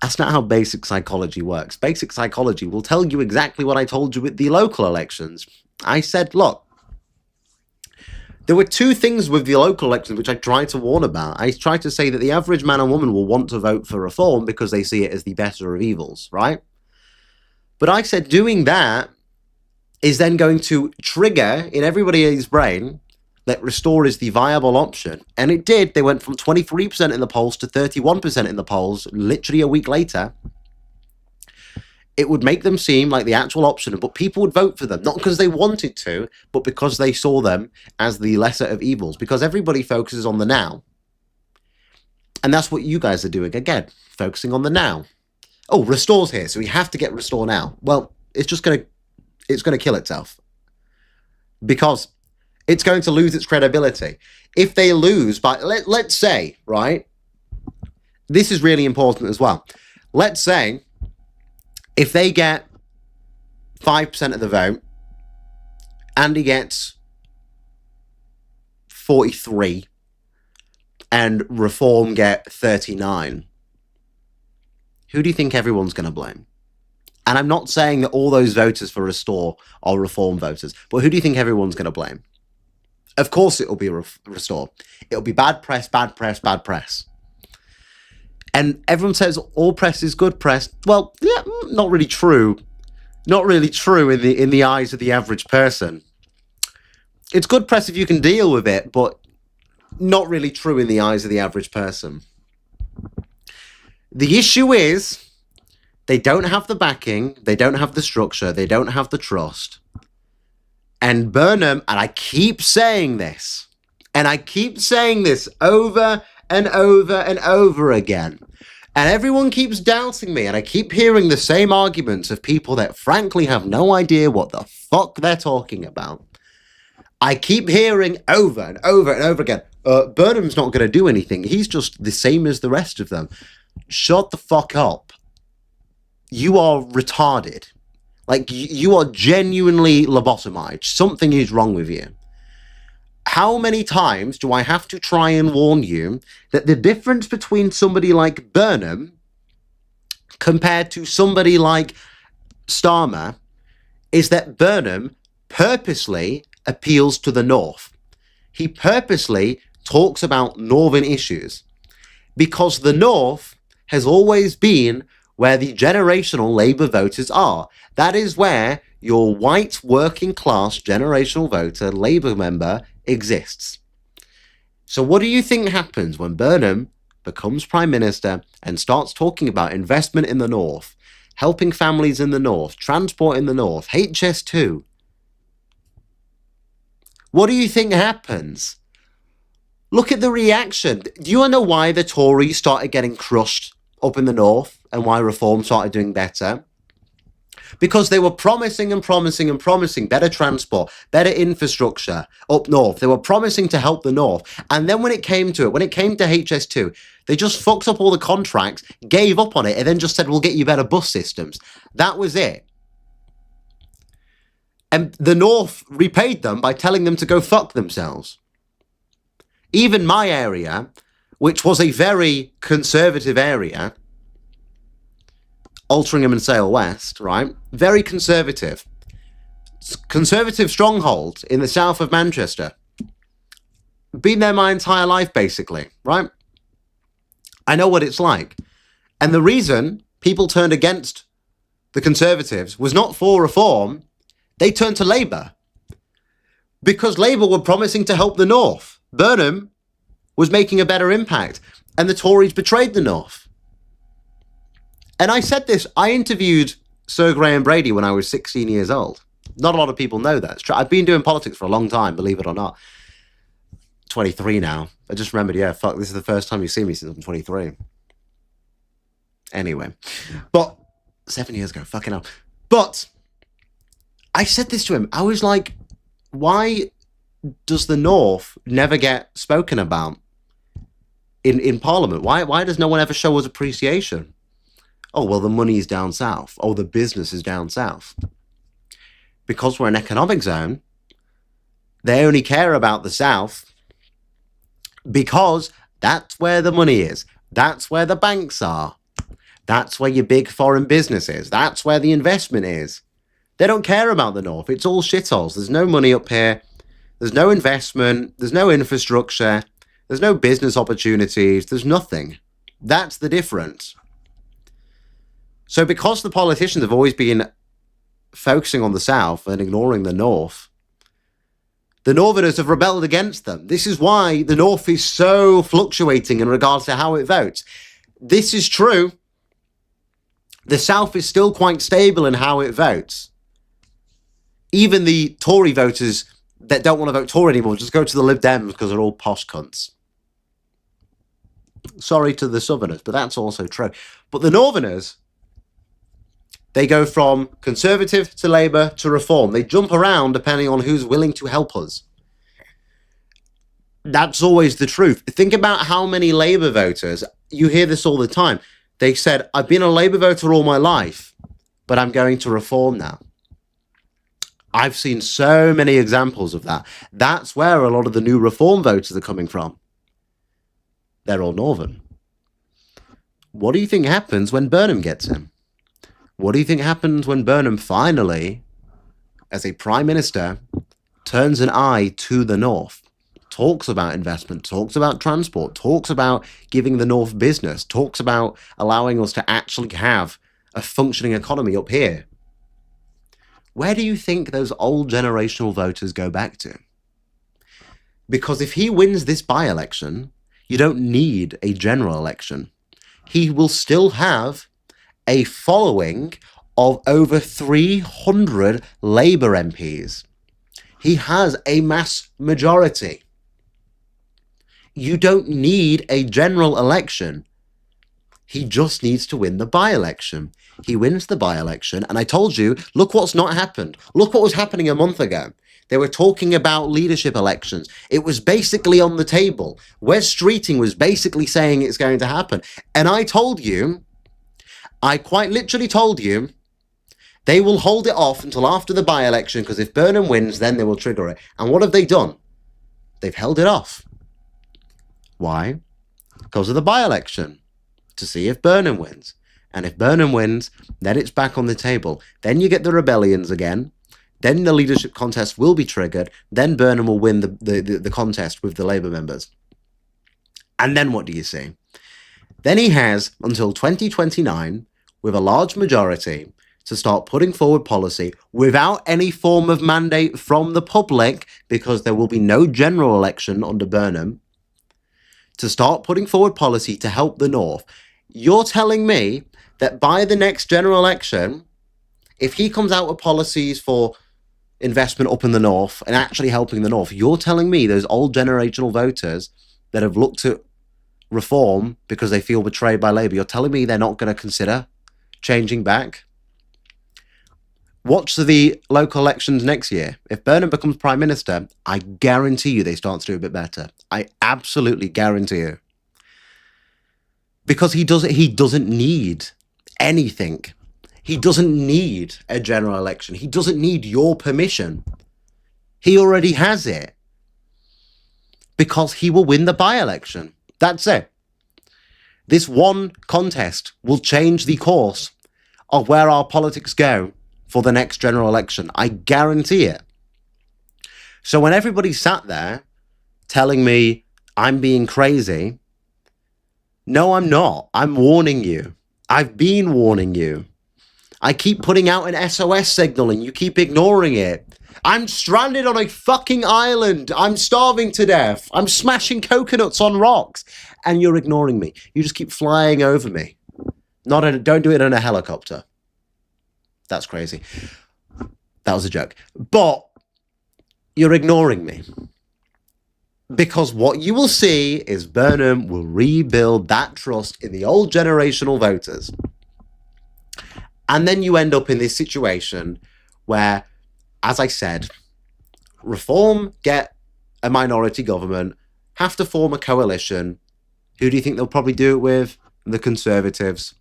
That's not how basic psychology works. Basic psychology will tell you exactly what I told you with the local elections. I said, look, there were two things with the local elections which I tried to warn about. I tried to say that the average man and woman will want to vote for reform because they see it as the better of evils, right? But I said doing that is then going to trigger in everybody's brain that restore is the viable option. And it did. They went from 23% in the polls to 31% in the polls literally a week later. It would make them seem like the actual option, but people would vote for them, not because they wanted to, but because they saw them as the lesser of evils, because everybody focuses on the now. And that's what you guys are doing, again, focusing on the now. Oh, Restore's here, so we have to get Restore now. Well, it's going to kill itself, because it's going to lose its credibility. If they lose by, let's say, right, this is really important as well. Let's say, if they get 5% of the vote, Andy gets 43, and Reform get 39, who do you think everyone's going to blame? And I'm not saying that all those voters for Restore are Reform voters, but who do you think everyone's going to blame? Of course it'll be Restore. It'll be bad press, bad press, bad press. And everyone says all press is good press. Well, yeah, not really true. Not really true in the eyes of the average person. It's good press if you can deal with it, but not really true in the eyes of the average person. The issue is they don't have the backing, they don't have the structure, they don't have the trust. And Burnham, and I keep saying this, over and over and over again. And everyone keeps doubting me, and I keep hearing the same arguments of people that frankly have no idea what the fuck they're talking about. I keep hearing over and over and over again, Burnham's not going to do anything. He's just the same as the rest of them. Shut the fuck up. You are retarded. Like, you are genuinely lobotomized. Something is wrong with you. How many times do I have to try and warn you that the difference between somebody like Burnham compared to somebody like Starmer is that Burnham purposely appeals to the North. He purposely talks about Northern issues because the North has always been where the generational Labour voters are. That is where your white working class generational voter Labour member exists. So what do you think happens when Burnham becomes Prime Minister and starts talking about investment in the North, helping families in the North, transport in the North, HS2? What do you think happens? Look at the reaction. Do you want to know why the Tories started getting crushed up in the North and why Reform started doing better? Because they were promising and promising and promising better transport, better infrastructure up north. They were promising to help the North. And then when it came to HS2, they just fucked up all the contracts, gave up on it, and then just said, we'll get you better bus systems. That was it. And the North repaid them by telling them to go fuck themselves. Even my area, which was a very conservative area, Altrincham and Sale West, right? Very conservative. Conservative stronghold in the south of Manchester. Been there my entire life, basically, right? I know what it's like. And the reason people turned against the Conservatives was not for reform. They turned to Labour. Because Labour were promising to help the North. Burnham was making a better impact. And the Tories betrayed the North. And I said this, I interviewed Sir Graham Brady when I was 16 years old. Not a lot of people know that. It's true. I've been doing politics for a long time, believe it or not. 23 now. I just remembered, yeah, fuck, this is the first time you've seen me since I'm 23. Anyway. But 7 years ago, fucking hell. But I said this to him. I was like, why does the North never get spoken about in Parliament? Why does no one ever show us appreciation? Oh, well, the money's down south. Oh, the business is down south. Because we're an economic zone, They only care about the South because that's where the money is. That's where the banks are. That's where your big foreign business is. That's where the investment is. They don't care about the North. It's all shitholes. There's no money up here. There's no investment. There's no infrastructure. There's no business opportunities. There's nothing. That's the difference. So because the politicians have always been focusing on the South and ignoring the North, the Northerners have rebelled against them. This is why the North is so fluctuating in regards to how it votes. This is true. The South is still quite stable in how it votes. Even the Tory voters that don't want to vote Tory anymore just go to the Lib Dems because they're all posh cunts. Sorry to the Southerners, but that's also true. But the Northerners, they go from Conservative to Labour to Reform. They jump around depending on who's willing to help us. That's always the truth. Think about how many Labour voters, you hear this all the time. They said, I've been a Labour voter all my life, but I'm going to Reform now. I've seen so many examples of that. That's where a lot of the new Reform voters are coming from. They're all Northern. What do you think happens when Burnham gets in? What do you think happens when Burnham finally, as a Prime Minister, turns an eye to the North? Talks about investment, talks about transport, talks about giving the North business, talks about allowing us to actually have a functioning economy up here. Where do you think those old generational voters go back to? Because if he wins this by-election, you don't need a general election. He will still have a following of over 300 Labour MPs. He has a mass majority. You don't need a general election. He just needs to win the by-election. He wins the by-election, and I told you, look what's not happened. Look what was happening a month ago. They were talking about leadership elections. It was basically on the table. Wes Streeting was basically saying it's going to happen. And I told you, I quite literally told you, they will hold it off until after the by-election, because if Burnham wins, then they will trigger it. And what have they done? They've held it off. Why? Because of the by-election, to see if Burnham wins. And if Burnham wins, then it's back on the table. Then you get the rebellions again. Then the leadership contest will be triggered. Then Burnham will win the contest with the Labour members. And then what do you see? Then he has until 2029, with a large majority, to start putting forward policy without any form of mandate from the public, because there will be no general election under Burnham, to start putting forward policy to help the North. You're telling me that by the next general election, if he comes out with policies for investment up in the North and actually helping the North, you're telling me those old generational voters that have looked at Reform because they feel betrayed by Labour, you're telling me they're not going to consider changing back? Watch the local elections next year. If Burnham becomes Prime Minister, I guarantee you they start to do a bit better. I absolutely guarantee you. Because he doesn't need anything. He doesn't need a general election. He doesn't need your permission. He already has it. Because he will win the by-election. That's it. This one contest will change the course of where our politics go for the next general election. I guarantee it. So when everybody sat there telling me I'm being crazy, no, I'm not. I'm warning you. I've been warning you. I keep putting out an SOS signal and you keep ignoring it. I'm stranded on a fucking island. I'm starving to death. I'm smashing coconuts on rocks. And you're ignoring me. You just keep flying over me. Don't do it in a helicopter. That's crazy. That was a joke. But you're ignoring me. Because what you will see is Burnham will rebuild that trust in the old generational voters. And then you end up in this situation where, as I said, Reform get a minority government, have to form a coalition. Who do you think they'll probably do it with? The Conservatives.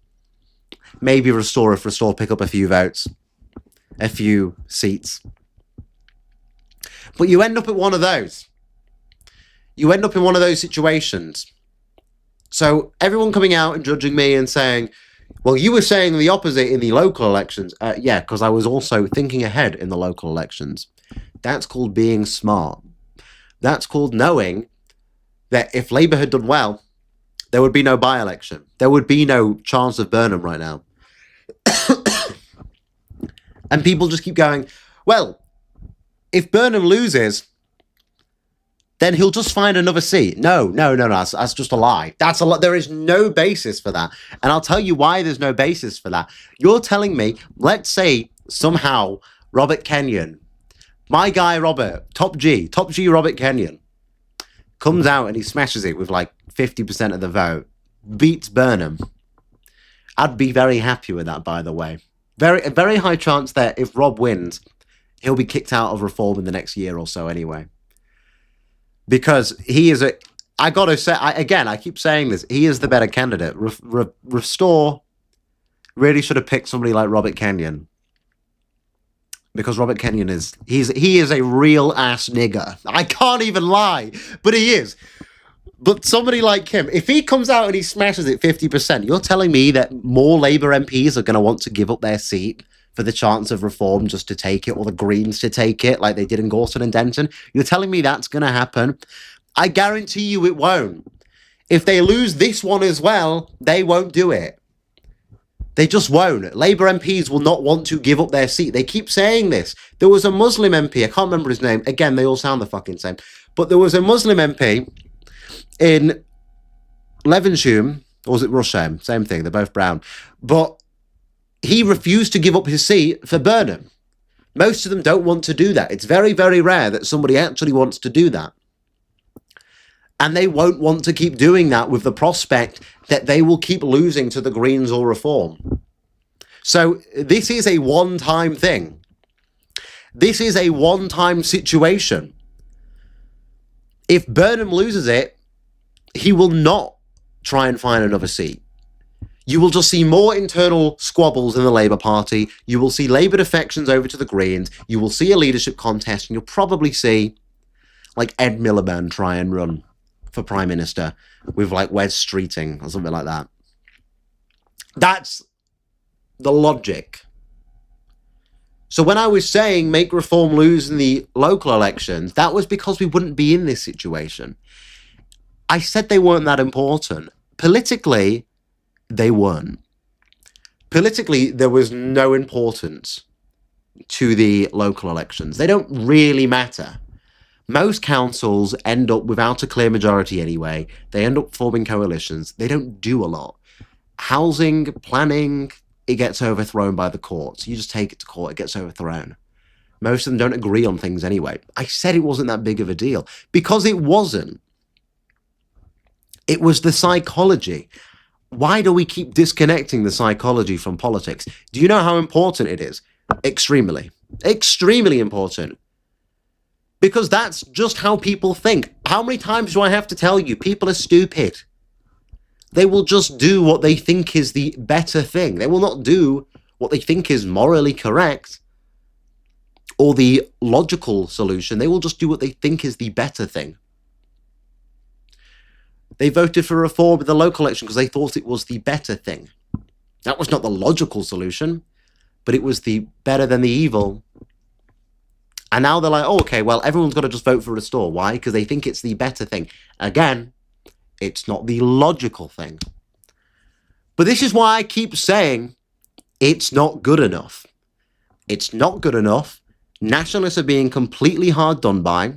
Maybe Restore, pick up a few votes, a few seats. But you end up at one of those. You end up in one of those situations. So everyone coming out and judging me and saying, well, you were saying the opposite in the local elections. Yeah, because I was also thinking ahead in the local elections. That's called being smart. That's called knowing that if Labour had done well, there would be no by-election. There would be no chance of Burnham right now. And people just keep going, well, if Burnham loses, then he'll just find another seat. No, that's just a lie. That's a lie. There is no basis for that. And I'll tell you why there's no basis for that. You're telling me, let's say somehow Robert Kenyon, my guy Robert, top G Robert Kenyon, comes out and he smashes it with like 50% of the vote, beats Burnham. I'd be very happy with that, by the way. A very high chance that if Rob wins, he'll be kicked out of Reform in the next year or so anyway. Because he is I gotta say, I keep saying this, he is the better candidate. Restore really should have picked somebody like Robert Kenyon. Because Robert Kenyon he is a real ass nigger. I can't even lie, but he is. But somebody like him, if he comes out and he smashes it 50%, you're telling me that more Labour MPs are going to want to give up their seat for the chance of Reform just to take it, or the Greens to take it, like they did in Gorton and Denton? You're telling me that's going to happen? I guarantee you it won't. If they lose this one as well, they won't do it. They just won't. Labour MPs will not want to give up their seat. They keep saying this. There was a Muslim MP, I can't remember his name. Again, they all sound the fucking same. But there was a Muslim MP in Levenshulme, or was it Rusholme? Same thing, they're both brown. But he refused to give up his seat for Burnham. Most of them don't want to do that. It's very, very rare that somebody actually wants to do that. And they won't want to keep doing that with the prospect that they will keep losing to the Greens or Reform. So this is a one-time thing. This is a one-time situation. If Burnham loses it, he will not try and find another seat. You will just see more internal squabbles in the Labour Party. You will see Labour defections over to the Greens. You will see a leadership contest, and you'll probably see like Ed Miliband try and run for Prime Minister with like Wes Streeting or something like that. That's the logic. So when I was saying make Reform lose in the local elections, that was because we wouldn't be in this situation. I said they weren't that important. Politically, they weren't. Politically, there was no importance to the local elections. They don't really matter. Most councils end up without a clear majority anyway. They end up forming coalitions. They don't do a lot. Housing, planning, it gets overthrown by the courts. You just take it to court, it gets overthrown. Most of them don't agree on things anyway. I said it wasn't that big of a deal because it wasn't. It was the psychology. Why do we keep disconnecting the psychology from politics? Do you know how important it is? Extremely. Extremely important. Because that's just how people think. How many times do I have to tell you? People are stupid. They will just do what they think is the better thing. They will not do what they think is morally correct or the logical solution. They will just do what they think is the better thing. They voted for Reform in the local election because they thought it was the better thing. That was not the logical solution, but it was the better than the evil. And now they're like, oh, okay, well, everyone's got to just vote for Restore. Why? Because they think it's the better thing. Again, it's not the logical thing. But this is why I keep saying it's not good enough. It's not good enough. Nationalists are being completely hard done by.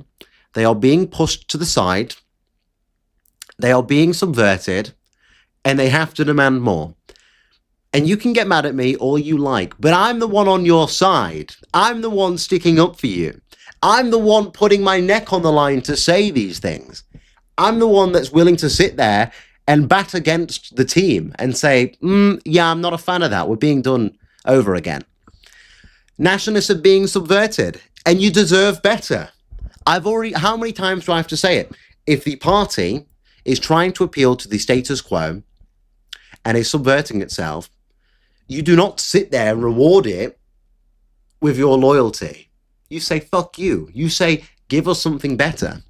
They are being pushed to the side. They are being subverted. And they have to demand more. And you can get mad at me all you like, but I'm the one on your side. I'm the one sticking up for you. I'm the one putting my neck on the line to say these things. I'm the one that's willing to sit there and bat against the team and say, yeah, I'm not a fan of that. We're being done over again. Nationalists are being subverted, and you deserve better. How many times do I have to say it? If the party is trying to appeal to the status quo and is subverting itself, you do not sit there and reward it with your loyalty. You say, fuck you. You say, Give us something better.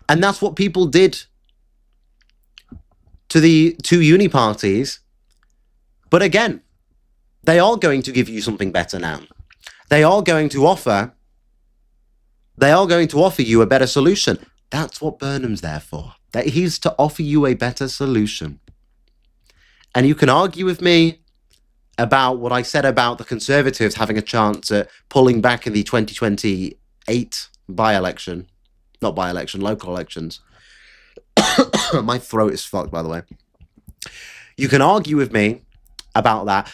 And that's what people did to the two uni parties. But again, they are going to give you something better now. They are going to offer you a better solution. That's what Burnham's there for. That he's to offer you a better solution. And you can argue with me about what I said about the Conservatives having a chance at pulling back in the 2028 by-election. Not by-election, local elections. My throat is fucked, by the way. You can argue with me about that.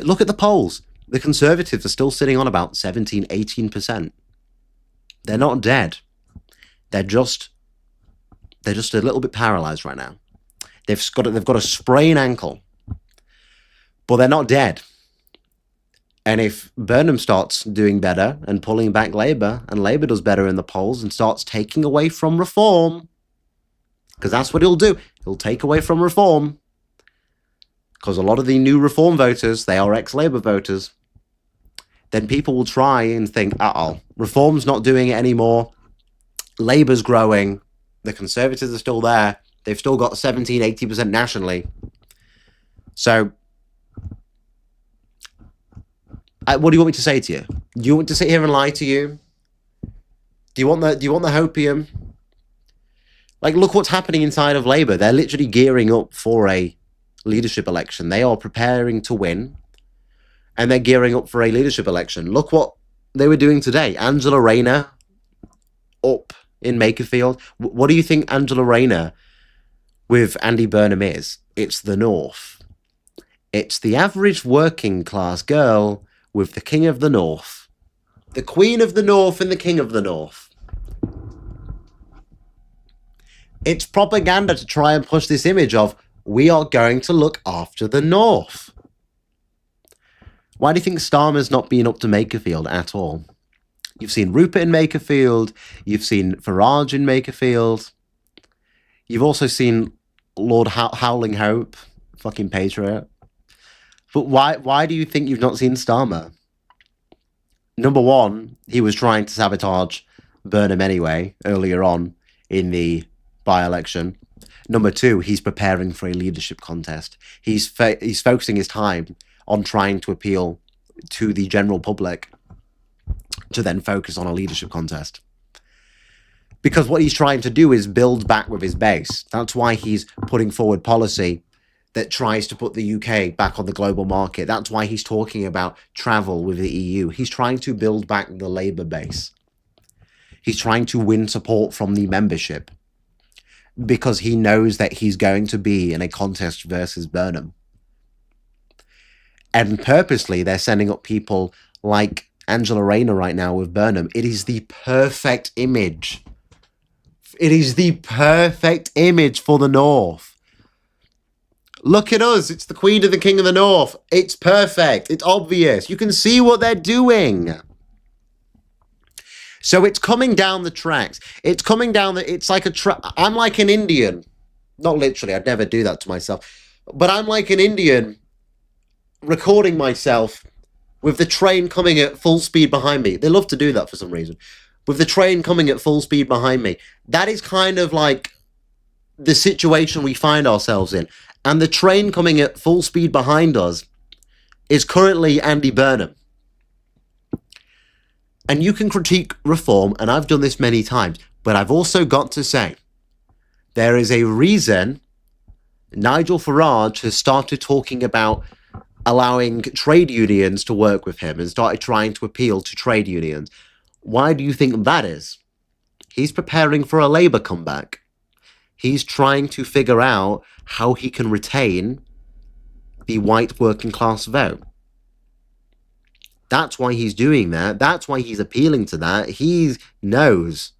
Look at the polls. The Conservatives are still sitting on about 17, 18%. They're not dead. They're just a little bit paralyzed right now. They've got a sprained ankle, but they're not dead. And if Burnham starts doing better and pulling back Labour, and Labour does better in the polls and starts taking away from Reform, because that's what he'll do. He'll take away from Reform, because a lot of the new Reform voters, they are ex-Labour voters. Then people will try and think, Reform's not doing it anymore. Labour's growing. The Conservatives are still there. They've still got 17, 80% nationally. So, what do you want me to say to you? Do you want to sit here and lie to you? Do you want the hopium? Like, look what's happening inside of Labour. They're literally gearing up for a leadership election. They are preparing to win. And they're gearing up for a leadership election. Look what they were doing today. Angela Rayner up in Makerfield. What do you think Angela Rayner with Andy Burnham is? It's the North. It's the average working class girl with the King of the North. The Queen of the North and the King of the North. It's propaganda to try and push this image of, we are going to look after the North. Why do you think Starmer's not been up to Makerfield at all? You've seen Rupert in Makerfield. You've seen Farage in Makerfield. You've also seen Lord Howling Hope, fucking patriot. But why do you think you've not seen Starmer? Number one, he was trying to sabotage Burnham anyway, earlier on in the by-election. Number two, he's preparing for a leadership contest. He's focusing his time on trying to appeal to the general public to then focus on a leadership contest. Because what he's trying to do is build back with his base. That's why he's putting forward policy that tries to put the UK back on the global market. That's why he's talking about travel with the EU. He's trying to build back the Labour base. He's trying to win support from the membership because he knows that he's going to be in a contest versus Burnham. And purposely, they're sending up people like Angela Rayner right now with Burnham. It is the perfect image. It is the perfect image for the North. Look at us. It's the Queen and the King of the North. It's perfect. It's obvious. You can see what they're doing. So it's coming down the tracks. It's coming down it's like I'm like an Indian. Not literally. I'd never do that to myself. But I'm like an Indian recording myself with the train coming at full speed behind me. They love to do that for some reason. With the train coming at full speed behind me. That is kind of like the situation we find ourselves in. And the train coming at full speed behind us is currently Andy Burnham. And you can critique Reform, and I've done this many times, but I've also got to say, there is a reason Nigel Farage has started talking about allowing trade unions to work with him and started trying to appeal to trade unions. Why do you think that is? He's preparing for a Labour comeback. He's trying to figure out how he can retain the white working class vote. That's why he's doing that. That's why he's appealing to that. He knows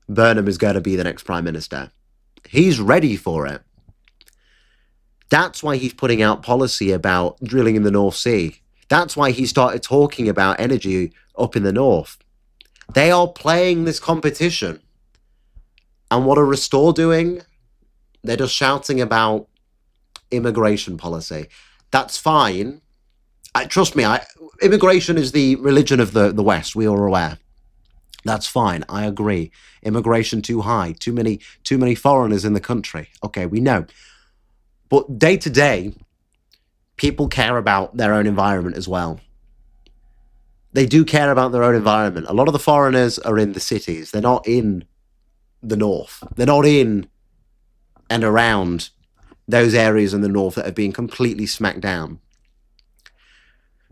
Burnham is going to be the next Prime Minister. He's ready for it. That's why he's putting out policy about drilling in the North Sea. That's why he started talking about energy up in the North. They are playing this competition. And what are Restore doing? They're just shouting about immigration policy. That's fine. Trust me, immigration is the religion of the West. We are aware. That's fine. I agree. Immigration too high. Too many foreigners in the country. Okay, we know. But day to day, people care about their own environment as well. They do care about their own environment. A lot of the foreigners are in the cities. They're not in the north. They're not in and around those areas in the north that have been completely smacked down.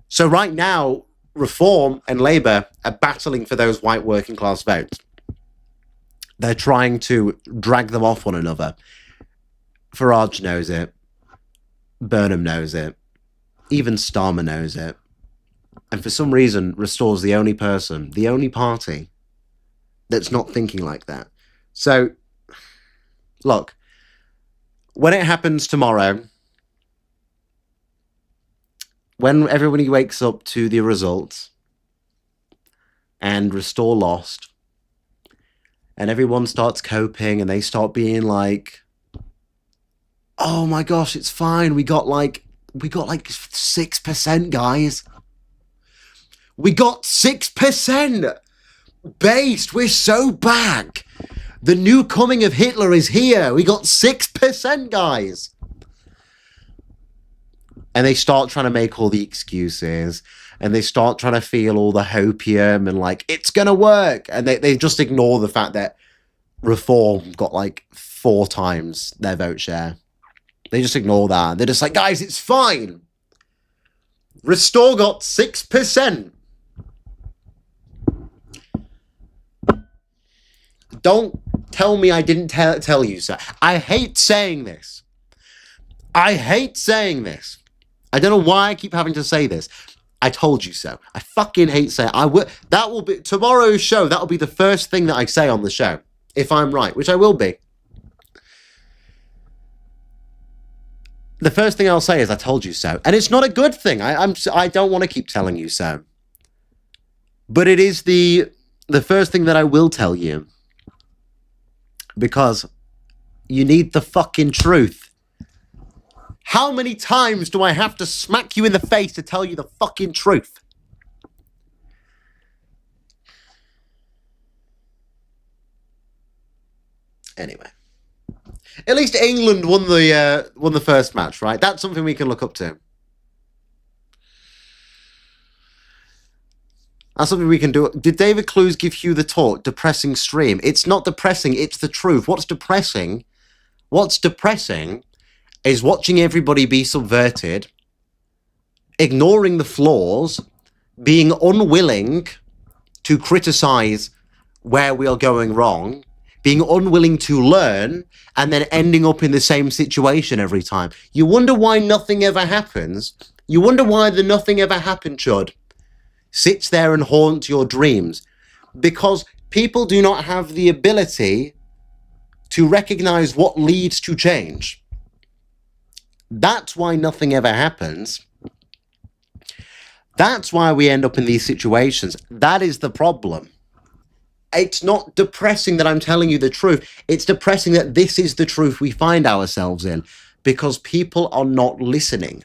So right now, Reform and Labour are battling for those white working class votes. They're trying to drag them off one another. Farage knows it. Burnham knows it. Even Starmer knows it. And for some reason, Restore's the only person, the only party that's not thinking like that. So, look, when it happens tomorrow, when everybody wakes up to the results and Restore lost, and everyone starts coping and they start being like, oh my gosh, it's fine. We got like 6%, guys. We got 6% based. We're so back. The new coming of Hitler is here. We got 6%, guys. And they start trying to make all the excuses. And they start trying to feel all the hopium and like, it's going to work. And they just ignore the fact that Reform got like 4 times their vote share. They just ignore that. They're just like, guys, it's fine. Restore got 6%. Don't tell me I didn't tell you so. I hate saying this. I hate saying this. I don't know why I keep having to say this. I told you so. I fucking hate saying it. That will be tomorrow's show. That will be the first thing that I say on the show. If I'm right, which I will be. The first thing I'll say is I told you so. And it's not a good thing. I don't want to keep telling you so. But it is the first thing that I will tell you. Because you need the fucking truth. How many times do I have to smack you in the face to tell you the fucking truth? Anyway. At least England won the first match, right? That's something we can look up to. That's something we can do. Did David Clues give Hugh the talk? Depressing stream. It's not depressing, it's the truth. What's depressing is watching everybody be subverted, ignoring the flaws, being unwilling to criticize where we are going wrong, being unwilling to learn, and then ending up in the same situation every time. You wonder why nothing ever happens? You wonder why the nothing ever happened chud sits there and haunts your dreams? Because people do not have the ability to recognize what leads to change. That's why nothing ever happens. That's why we end up in these situations. That is the problem. It's not depressing that I'm telling you the truth. It's depressing that this is the truth we find ourselves in because people are not listening.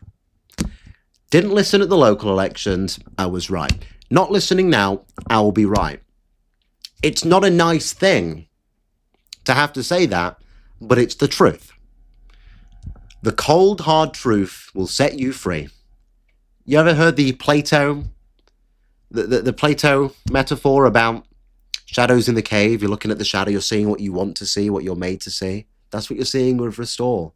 Didn't listen at the local elections, I was right. Not listening now, I will be right. It's not a nice thing to have to say that, but it's the truth. The cold, hard truth will set you free. You ever heard the Plato metaphor about shadows in the cave? You're looking at the shadow, you're seeing what you want to see, what you're made to see. That's what you're seeing with Restore.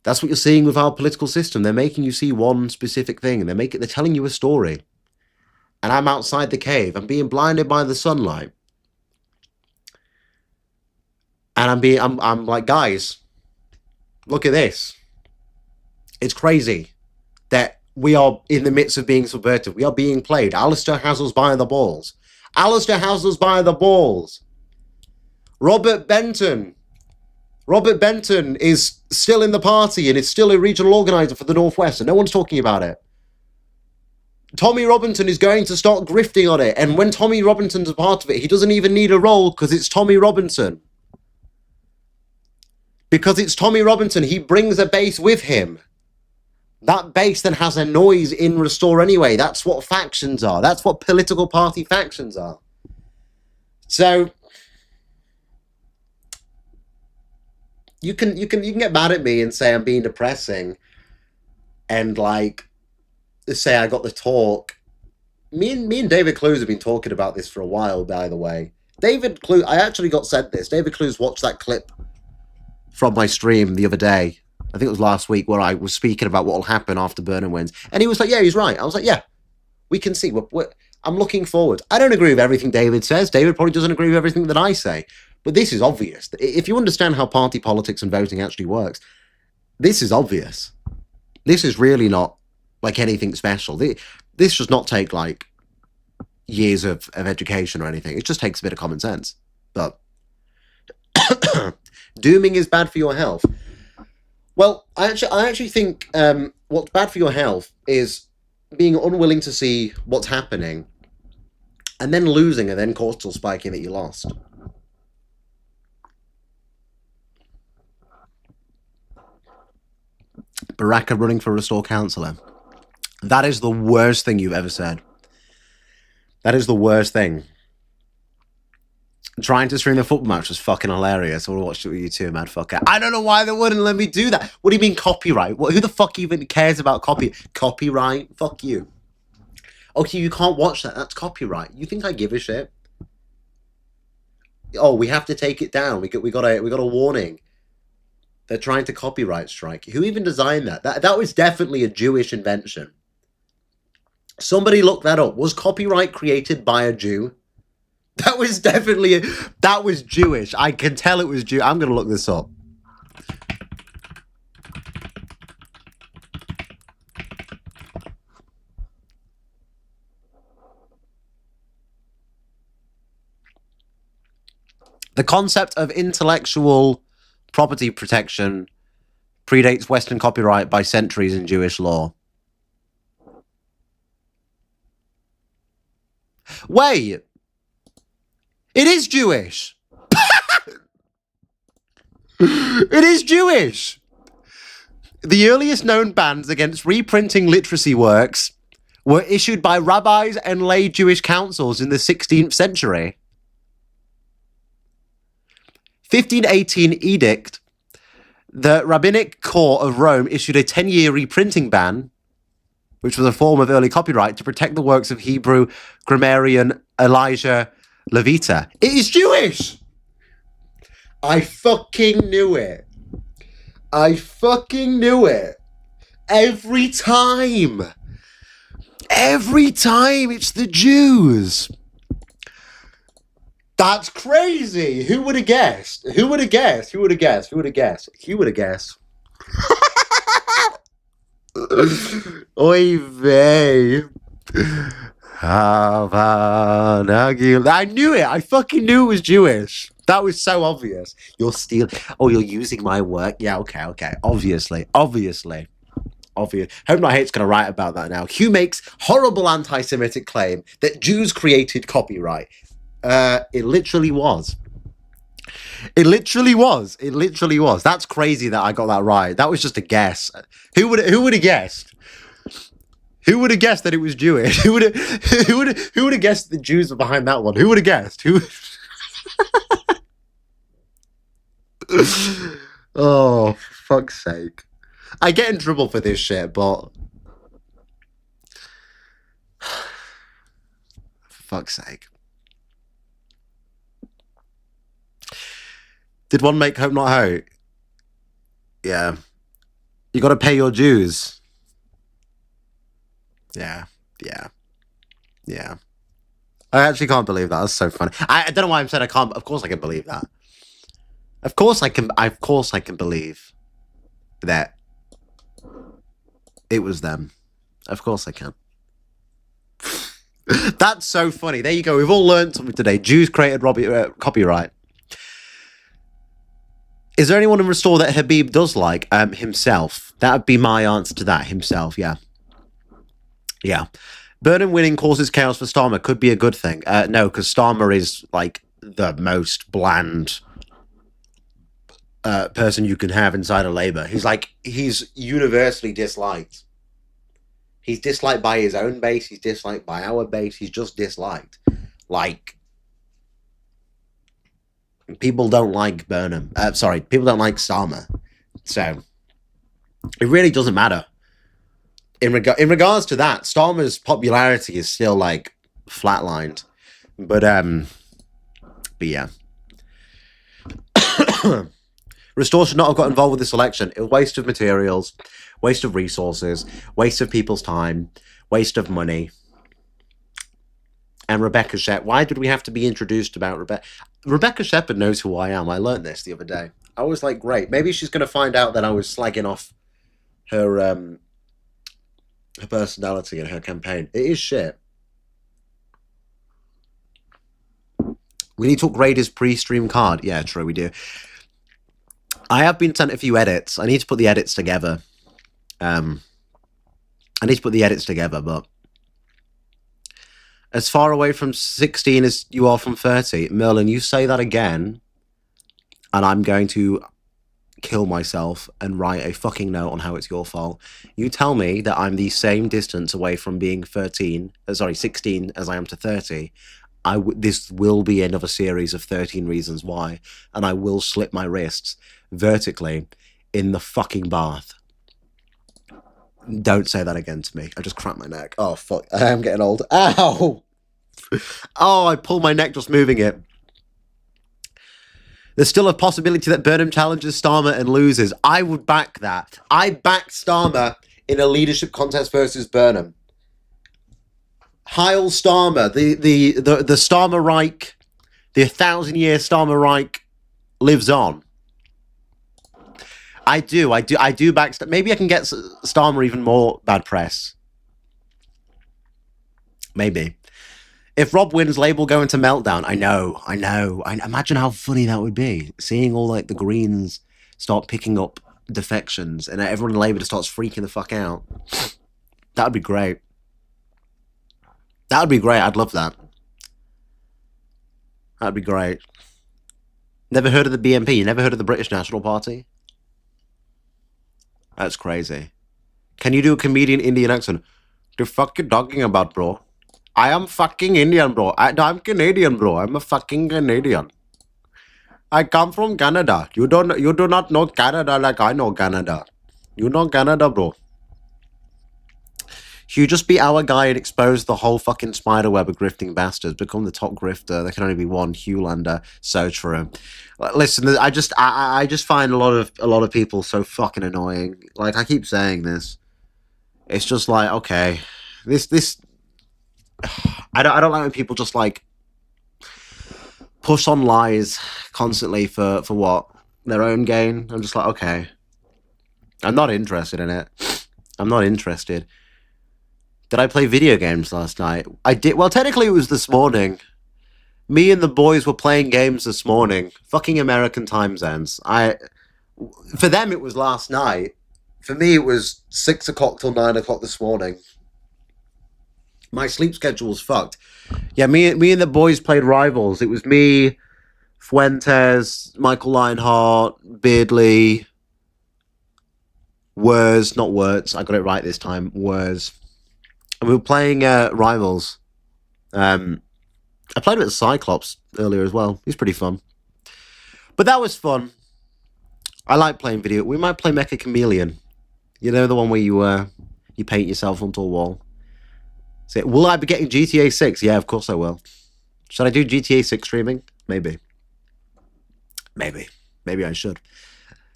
That's what you're seeing with our political system. They're making you see one specific thing. They're telling you a story. And I'm outside the cave. I'm being blinded by the sunlight. And I'm like, guys, look at this. It's crazy that we are in the midst of being subverted. We are being played. Alistair has us by the balls. Alistair has us by the balls. Robert Benton is still in the party and is still a regional organizer for the Northwest, and no one's talking about it. Tommy Robinson is going to start grifting on it, and when Tommy Robinson's a part of it, he doesn't even need a role because it's Tommy Robinson. Because it's Tommy Robinson, he brings a base with him. That base then has a noise in Restore anyway. That's what factions are. That's what political party factions are. So you can get mad at me and say I'm being depressing, and like say I got the talk. Me and David Clues have been talking about this for a while, by the way. David Clues, I actually got sent this. David Clues watched that clip from my stream the other day. I think it was last week, where I was speaking about what will happen after Burnham wins. And he was like, yeah, he's right. I was like, yeah, we can see. I'm looking forward. I don't agree with everything David says. David probably doesn't agree with everything that I say. But this is obvious. If you understand how party politics and voting actually works, this is obvious. This is really not like anything special. This does not take like years of education or anything. It just takes a bit of common sense. But dooming is bad for your health. Well, I actually think what's bad for your health is being unwilling to see what's happening and then losing and then cortisol spiking that you lost. Baraka running for Restore Councillor. That is the worst thing you've ever said. That is the worst thing. Trying to stream the football match was fucking hilarious. I would have watched it with you too, mad fucker. I don't know why they wouldn't let me do that. What do you mean copyright? Who the fuck even cares about copyright? Fuck you. Okay, you can't watch that. That's copyright. You think I give a shit? Oh, we have to take it down. We got a warning. They're trying to copyright strike. Who even designed that? That was definitely a Jewish invention. Somebody look that up. Was copyright created by a Jew? That was definitely that was Jewish. I can tell it was Jew. I'm gonna look this up. The concept of intellectual property protection predates Western copyright by centuries in Jewish law. Wait, it is Jewish. It is Jewish. The earliest known bans against reprinting literacy works were issued by rabbis and lay Jewish councils in the 16th century. 1518 edict, the Rabbinic Court of Rome issued a 10-year reprinting ban, which was a form of early copyright, to protect the works of Hebrew grammarian Elijah Levita. It is Jewish! I fucking knew it. I fucking knew it. Every time. Every time it's the Jews. That's crazy. Who would have guessed? Who would have guessed? Who would have guessed? Who would have guessed? Who would have guessed? Oy vey. I knew it. I fucking knew it was Jewish. That was so obvious. You're stealing. Oh, you're using my work. Yeah, okay. Obviously. Obvious. Hope Not Hate's going to write about that now. Hugh makes horrible anti-Semitic claim that Jews created copyright. It literally was. It literally was. That's crazy that I got that right. That was just a guess. Who would have guessed? Who would have guessed that it was Jewish? Who would have guessed the Jews were behind that one? Who would have guessed? Oh, fuck's sake. I get in trouble for this shit, but fuck's sake. Did one make Hope Not Hope? Yeah. You got to pay your dues. Yeah. I actually can't believe that. That's so funny. I don't know why I'm saying I can't. Of course I can believe that. Of course I can believe that it was them. Of course I can. That's so funny. There you go. We've all learned something today. Jews created copyright. Is there anyone in Restore that Habib does like? Himself. That would be my answer to that. Himself, yeah. Yeah. Burnham winning causes chaos for Starmer. Could be a good thing. No, because Starmer is like the most bland person you can have inside of Labour. He's universally disliked. He's disliked by his own base. He's disliked by our base. He's just disliked. Like, people don't like Burnham. Sorry, people don't like Starmer. So it really doesn't matter. In regards to that, Starmer's popularity is still like flatlined. But yeah. Restore should not have got involved with this election. It was waste of materials, waste of resources, waste of people's time, waste of money. And Rebecca Shepard. Why did we have to be introduced about Rebecca? Rebecca Shepard knows who I am. I learned this the other day. I was like, great. Maybe she's going to find out that I was slagging off her personality and her campaign. It is shit. We need to upgrade his pre-stream card. Yeah, true, we do. I have been sent a few edits. I need to put the edits together. But as far away from 16 as you are from 30, Merlin, you say that again, and I'm going to kill myself and write a fucking note on how it's your fault. You tell me that I'm the same distance away from being 16 as I am to 30. This will be another series of 13 reasons why, and I will slip my wrists vertically in the fucking bath. Don't say that again to me. I just cracked my neck. Oh, fuck. I am getting old. Ow! Oh, I pulled my neck just moving it. There's still a possibility that Burnham challenges Starmer and loses. I would back that. I backed Starmer in a leadership contest versus Burnham. Heil Starmer, the Starmer Reich, the 1,000-year Starmer Reich lives on. I do back. Maybe I can get Starmer even more bad press. Maybe. If Rob wins, Label go into meltdown. I know. Imagine how funny that would be. Seeing all like the Greens start picking up defections and everyone in Labour just starts freaking the fuck out. That would be great. That would be great. I'd love that. That'd be great. Never heard of the BNP? You never heard of the British National Party? That's crazy. Can you do a comedian Indian accent? The fuck you talking about, bro? I am fucking Indian, bro. I'm Canadian, bro. I'm a fucking Canadian. I come from Canada. You do not know Canada like I know Canada. You know Canada, bro. Hugh, just be our guy and expose the whole fucking spiderweb of grifting bastards. Become the top grifter. There can only be one Hugh Lander. So true. Listen, I just find a lot of people so fucking annoying. Like, I keep saying this. It's just like, okay, this. I don't like when people just like push on lies constantly for what? Their own gain. I'm just like, okay. I'm not interested in it. I'm not interested. Did I play video games last night? I did. Well, technically it was this morning. Me and the boys were playing games this morning. Fucking American time zones. For them it was last night. For me it was 6 o'clock till 9 o'clock this morning. My sleep schedule was fucked. Yeah, me and the boys played Rivals. It was me, Fuentes, Michael Lionheart, Beardley, Wurs, not Words. I got it right this time. Wurs. And we were playing Rivals. I played with Cyclops earlier as well. It was pretty fun. But that was fun. I like playing video. We might play Mecha Chameleon. You know, the one where you paint yourself onto a wall. So, will I be getting GTA 6? Yeah, of course I will. Should I do GTA 6 streaming? Maybe. Maybe I should.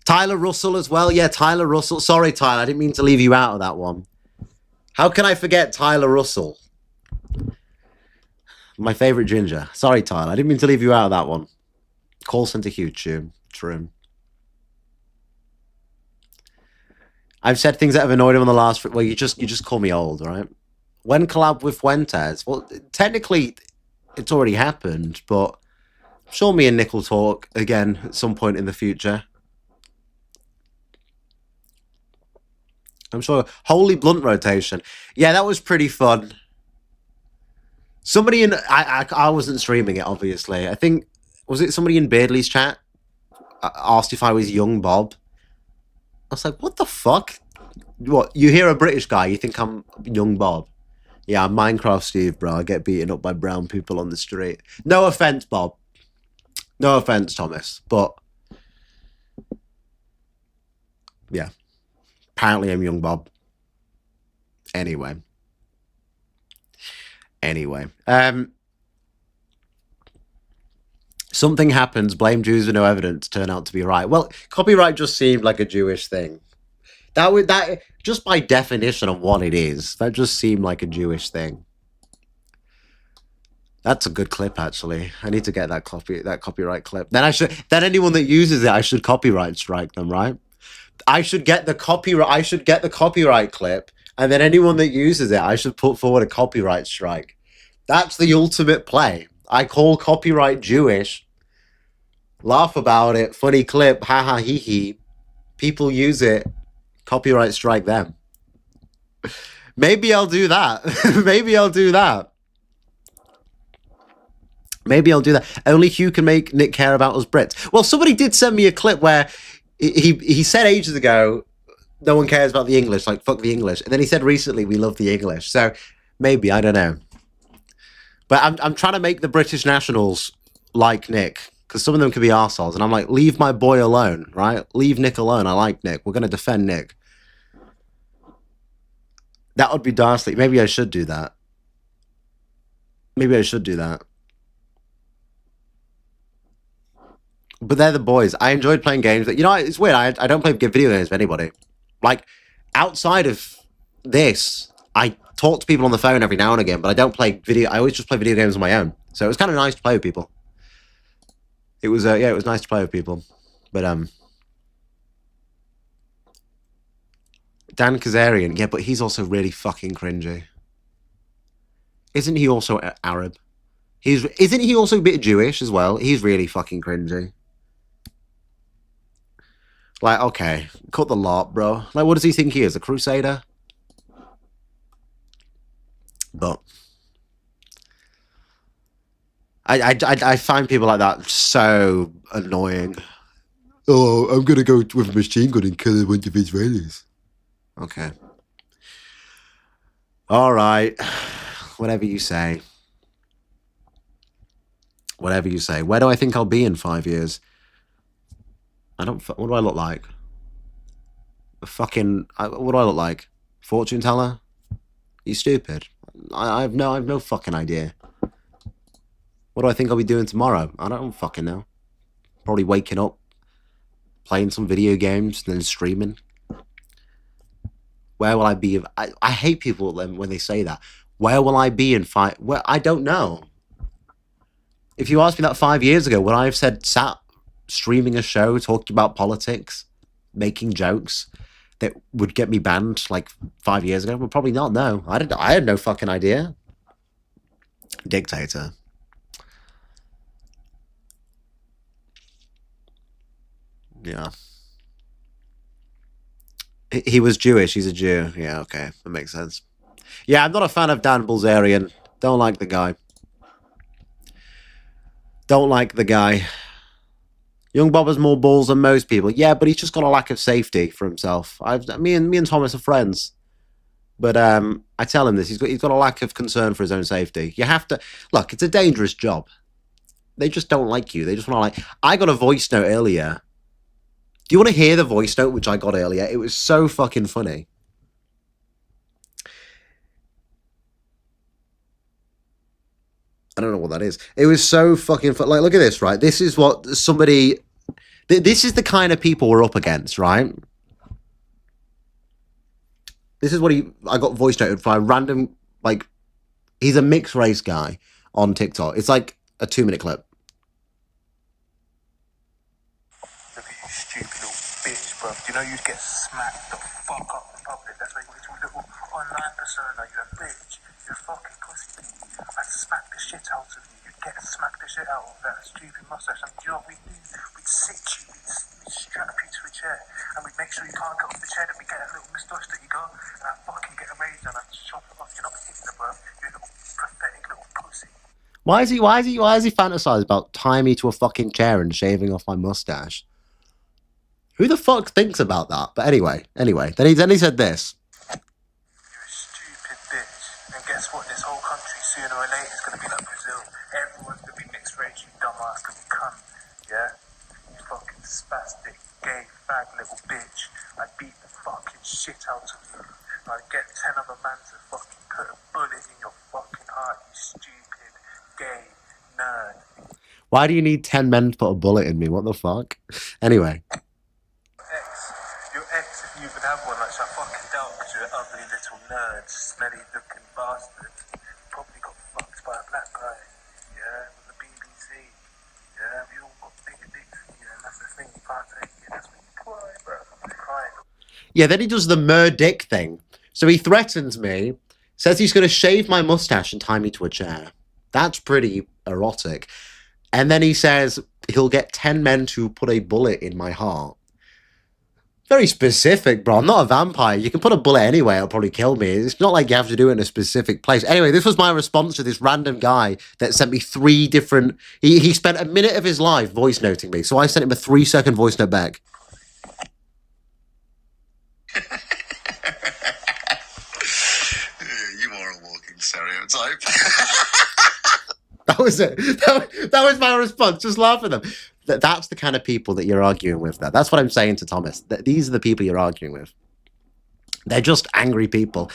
Tyler Russell as well. Yeah, Tyler Russell. Sorry, Tyler. I didn't mean to leave you out of that one. How can I forget Tyler Russell? My favourite ginger. Sorry, Tyler. I didn't mean to leave you out of that one. Call Centre Hugh. True. I've said things that have annoyed him on the last... Well, you just call me old, right? When collab with Fuentes? Well, technically, it's already happened, but I'm sure me and Nick will talk again at some point in the future. I'm sure. Holy Blunt rotation. Yeah, that was pretty fun. Somebody in... I wasn't streaming it, obviously. I think... Was it somebody in Beardley's chat? Asked if I was young Bob. I was like, what the fuck? What? You hear a British guy, you think I'm young Bob? Yeah, I'm Minecraft Steve, bro. I get beaten up by brown people on the street. No offense, Bob. No offense, Thomas, but yeah, apparently I'm young Bob. Anyway, something happens. Blame Jews with no evidence. Turn out to be right. Well, copyright just seemed like a Jewish thing. That just by definition of what it is, that just seemed like a Jewish thing. That's a good clip, actually. I need to get that copyright clip. Then anyone that uses it, I should copyright strike them, right? I should get the copyright clip, and then anyone that uses it, I should put forward a copyright strike. That's the ultimate play. I call copyright Jewish, laugh about it, funny clip, ha ha hee hee. People use it, copyright strike them. Maybe I'll do that. Maybe I'll do that. Only Hugh can make Nick care about us Brits. Well, somebody did send me a clip where he said ages ago, no one cares about the English, like fuck the English. And then he said recently, we love the English. So maybe, I don't know. But I'm trying to make the British nationals like Nick, because some of them could be arseholes. And I'm like, leave my boy alone, right? Leave Nick alone. I like Nick. We're going to defend Nick. That would be dastardly. Maybe I should do that. But they're the boys. I enjoyed playing games. That, it's weird. I don't play video games with anybody. Like, outside of this, I talk to people on the phone every now and again, but I don't play video. I always just play video games on my own. So it was kind of nice to play with people. It was nice to play with people. But Dan Kazarian, yeah, but he's also really fucking cringy. Isn't he also Arab? Isn't he also a bit Jewish as well? He's really fucking cringy. Like, okay, cut the lot, bro. Like, what does he think he is? A crusader? But I find people like that so annoying. Oh, I'm gonna go with a machine gun and kill a bunch of Israelis. Okay. All right. Whatever you say. Where do I think I'll be in 5 years? What do I look like? What do I look like? Fortune teller? You stupid. I have no fucking idea. What do I think I'll be doing tomorrow? I don't fucking know. Probably waking up, playing some video games, and then streaming. Where will I be? I hate people when they say that. Where will I be in 5? Well, I don't know. If you asked me that 5 years ago, would I have said sat streaming a show, talking about politics, making jokes that would get me banned like 5 years ago? Well, probably not. No, I had no fucking idea. Dictator. Yeah. He was Jewish. He's a Jew. Yeah, okay. That makes sense. Yeah, I'm not a fan of Dan Bilzerian. Don't like the guy. Young Bob has more balls than most people. Yeah, but he's just got a lack of safety for himself. Me and Thomas are friends. But I tell him this. He's got a lack of concern for his own safety. You have to... Look, it's a dangerous job. They just don't like you. They just want to I got a voice note earlier. Do you want to hear the voice note which I got earlier? It was so fucking funny. I don't know what that is. It was so fucking fun. Like, look at this, right? This is what somebody... This is the kind of people we're up against, right? This is what I got voice noted by a random, like... He's a mixed race guy on TikTok. It's like a 2-minute clip. Look at you stupid little bitch, bro. Do you know you'd get smacked the fuck up in public? That's like your little online persona, you a bitch. You're a fucking pussy. I'd smack the shit out of you. You'd get smacked the shit out of that stupid mustache. And do you know what we'd do? We'd sit you, we'd strap you to a chair, and we'd make sure you can't get off the chair, and we'd get that little moustache that you got, and I'd fucking get a razor and I'd chop it off. You're not Hitler, bro. You're a little pathetic little pussy. Why is he fantasized about tying me to a fucking chair and shaving off my mustache? Who the fuck thinks about that? But anyway. Then he said this. You're a stupid bitch. And guess what? This whole country, sooner or later, is going to be like Brazil. Everyone's going to be mixed race, you dumbass, because you cunt. Yeah? You fucking spastic, gay, fag little bitch. I beat the fucking shit out of you. I'd get 10 other men to fucking put a bullet in your fucking heart, you stupid, gay, nerd. Why do you need 10 men to put a bullet in me? What the fuck? Anyway. Your ex, if you even have one, like, I fucking doubt, because you're an ugly little nerd, smelly looking bastard. Probably got fucked by a black guy. Yeah, with the BBC. Yeah, we all got big dicks. Yeah, and that's the thing, you can't take it. That's when you cry, bro. I'm crying. Yeah, then he does the dick thing. So he threatens me, says he's going to shave my mustache and tie me to a chair. That's pretty erotic. And then he says he'll get 10 men to put a bullet in my heart. Very specific, bro. I'm not a vampire. You can put a bullet anywhere, it'll probably kill me. It's not like you have to do it in a specific place. Anyway, this was my response to this random guy that sent me 3 different... He spent a minute of his life voice noting me, so I sent him a 3-second voice note back. You are a walking stereotype. That was it. That was my response. Just laugh at them. That's the kind of people that you're arguing with. That's what I'm saying to Thomas. These are the people you're arguing with. They're just angry people.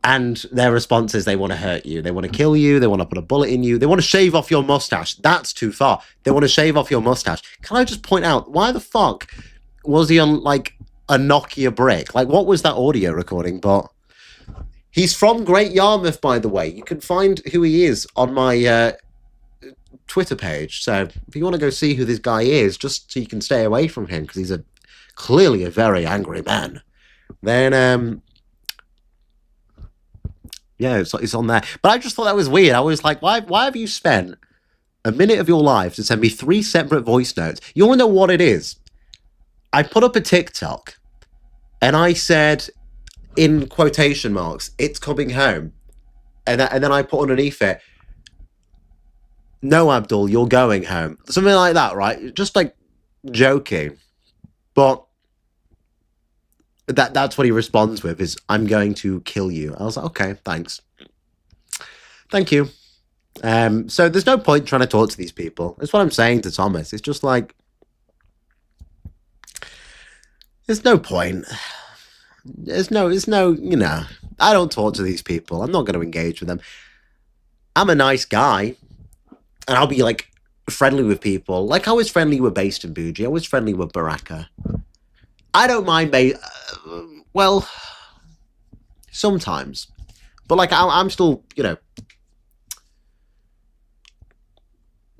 And their response is they want to hurt you. They want to kill you. They want to put a bullet in you. They want to shave off your mustache. That's too far. They want to shave off your mustache. Can I just point out, why the fuck was he on, like, a Nokia brick? Like, what was that audio recording? But he's from Great Yarmouth, by the way. You can find who he is on my Twitter page. So if you want to go see who this guy is, just so you can stay away from him, because he's clearly a very angry man, then yeah, it's on there. But I just thought that was weird. I was like, why have you spent a minute of your life to send me 3 separate voice notes? You want to know what it is? I put up a TikTok and I said, in quotation marks, "It's coming home," and then I put underneath it, "No, Abdul, you're going home." Something like that, right? Just like joking. But that's what he responds with, is, "I'm going to kill you." I was like, okay, thanks. Thank you. So there's no point trying to talk to these people. That's what I'm saying to Thomas. It's just like, there's no point. There's no, you know, I don't talk to these people. I'm not going to engage with them. I'm a nice guy. And I'll be, like, friendly with people. Like, I was friendly with Based and Bougie. I was friendly with Baraka. I don't mind, well, sometimes. But, like, I'm still, you know,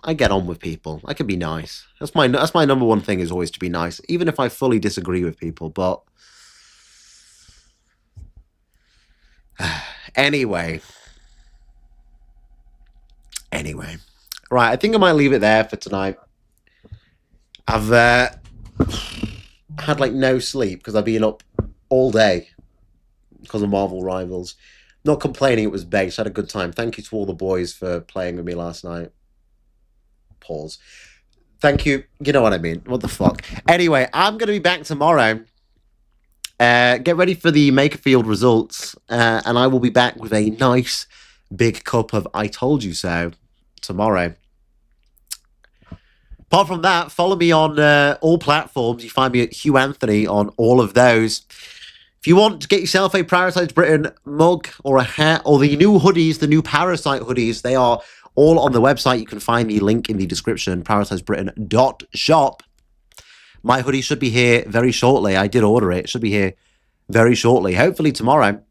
I get on with people. I can be nice. That's my number one thing, is always to be nice, even if I fully disagree with people. But anyway. Right, I think I might leave it there for tonight. I've had, like, no sleep because I've been up all day because of Marvel Rivals. Not complaining, it was base. I had a good time. Thank you to all the boys for playing with me last night. Pause. Thank you. You know what I mean. What the fuck? Anyway, I'm going to be back tomorrow. Get ready for the Makerfield results. And I will be back with a nice big cup of I Told You So tomorrow. Apart from that, follow me on all platforms. You find me at Hugh Anthony on all of those. If you want to get yourself a Prioritise Britain mug or a hat, or the new hoodies, the new Parasite hoodies, they are all on the website. You can find the link in the description, prioritisebritain.shop. My hoodie should be here very shortly. I did order it. It should be here very shortly, hopefully tomorrow.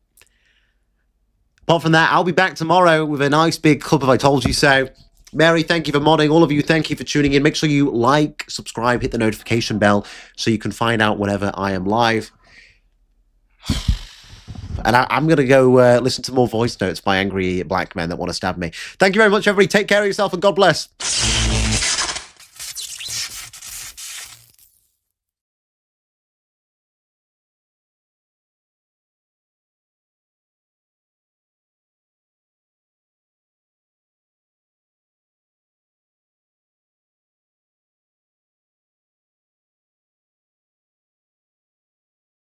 Apart from that, I'll be back tomorrow with a nice big cup of I Told You So. Mary, thank you for modding. All of you, thank you for tuning in. Make sure you like, subscribe, hit the notification bell so you can find out whenever I am live. And I'm going to go listen to more voice notes by angry black men that want to stab me. Thank you very much, everybody. Take care of yourself and God bless.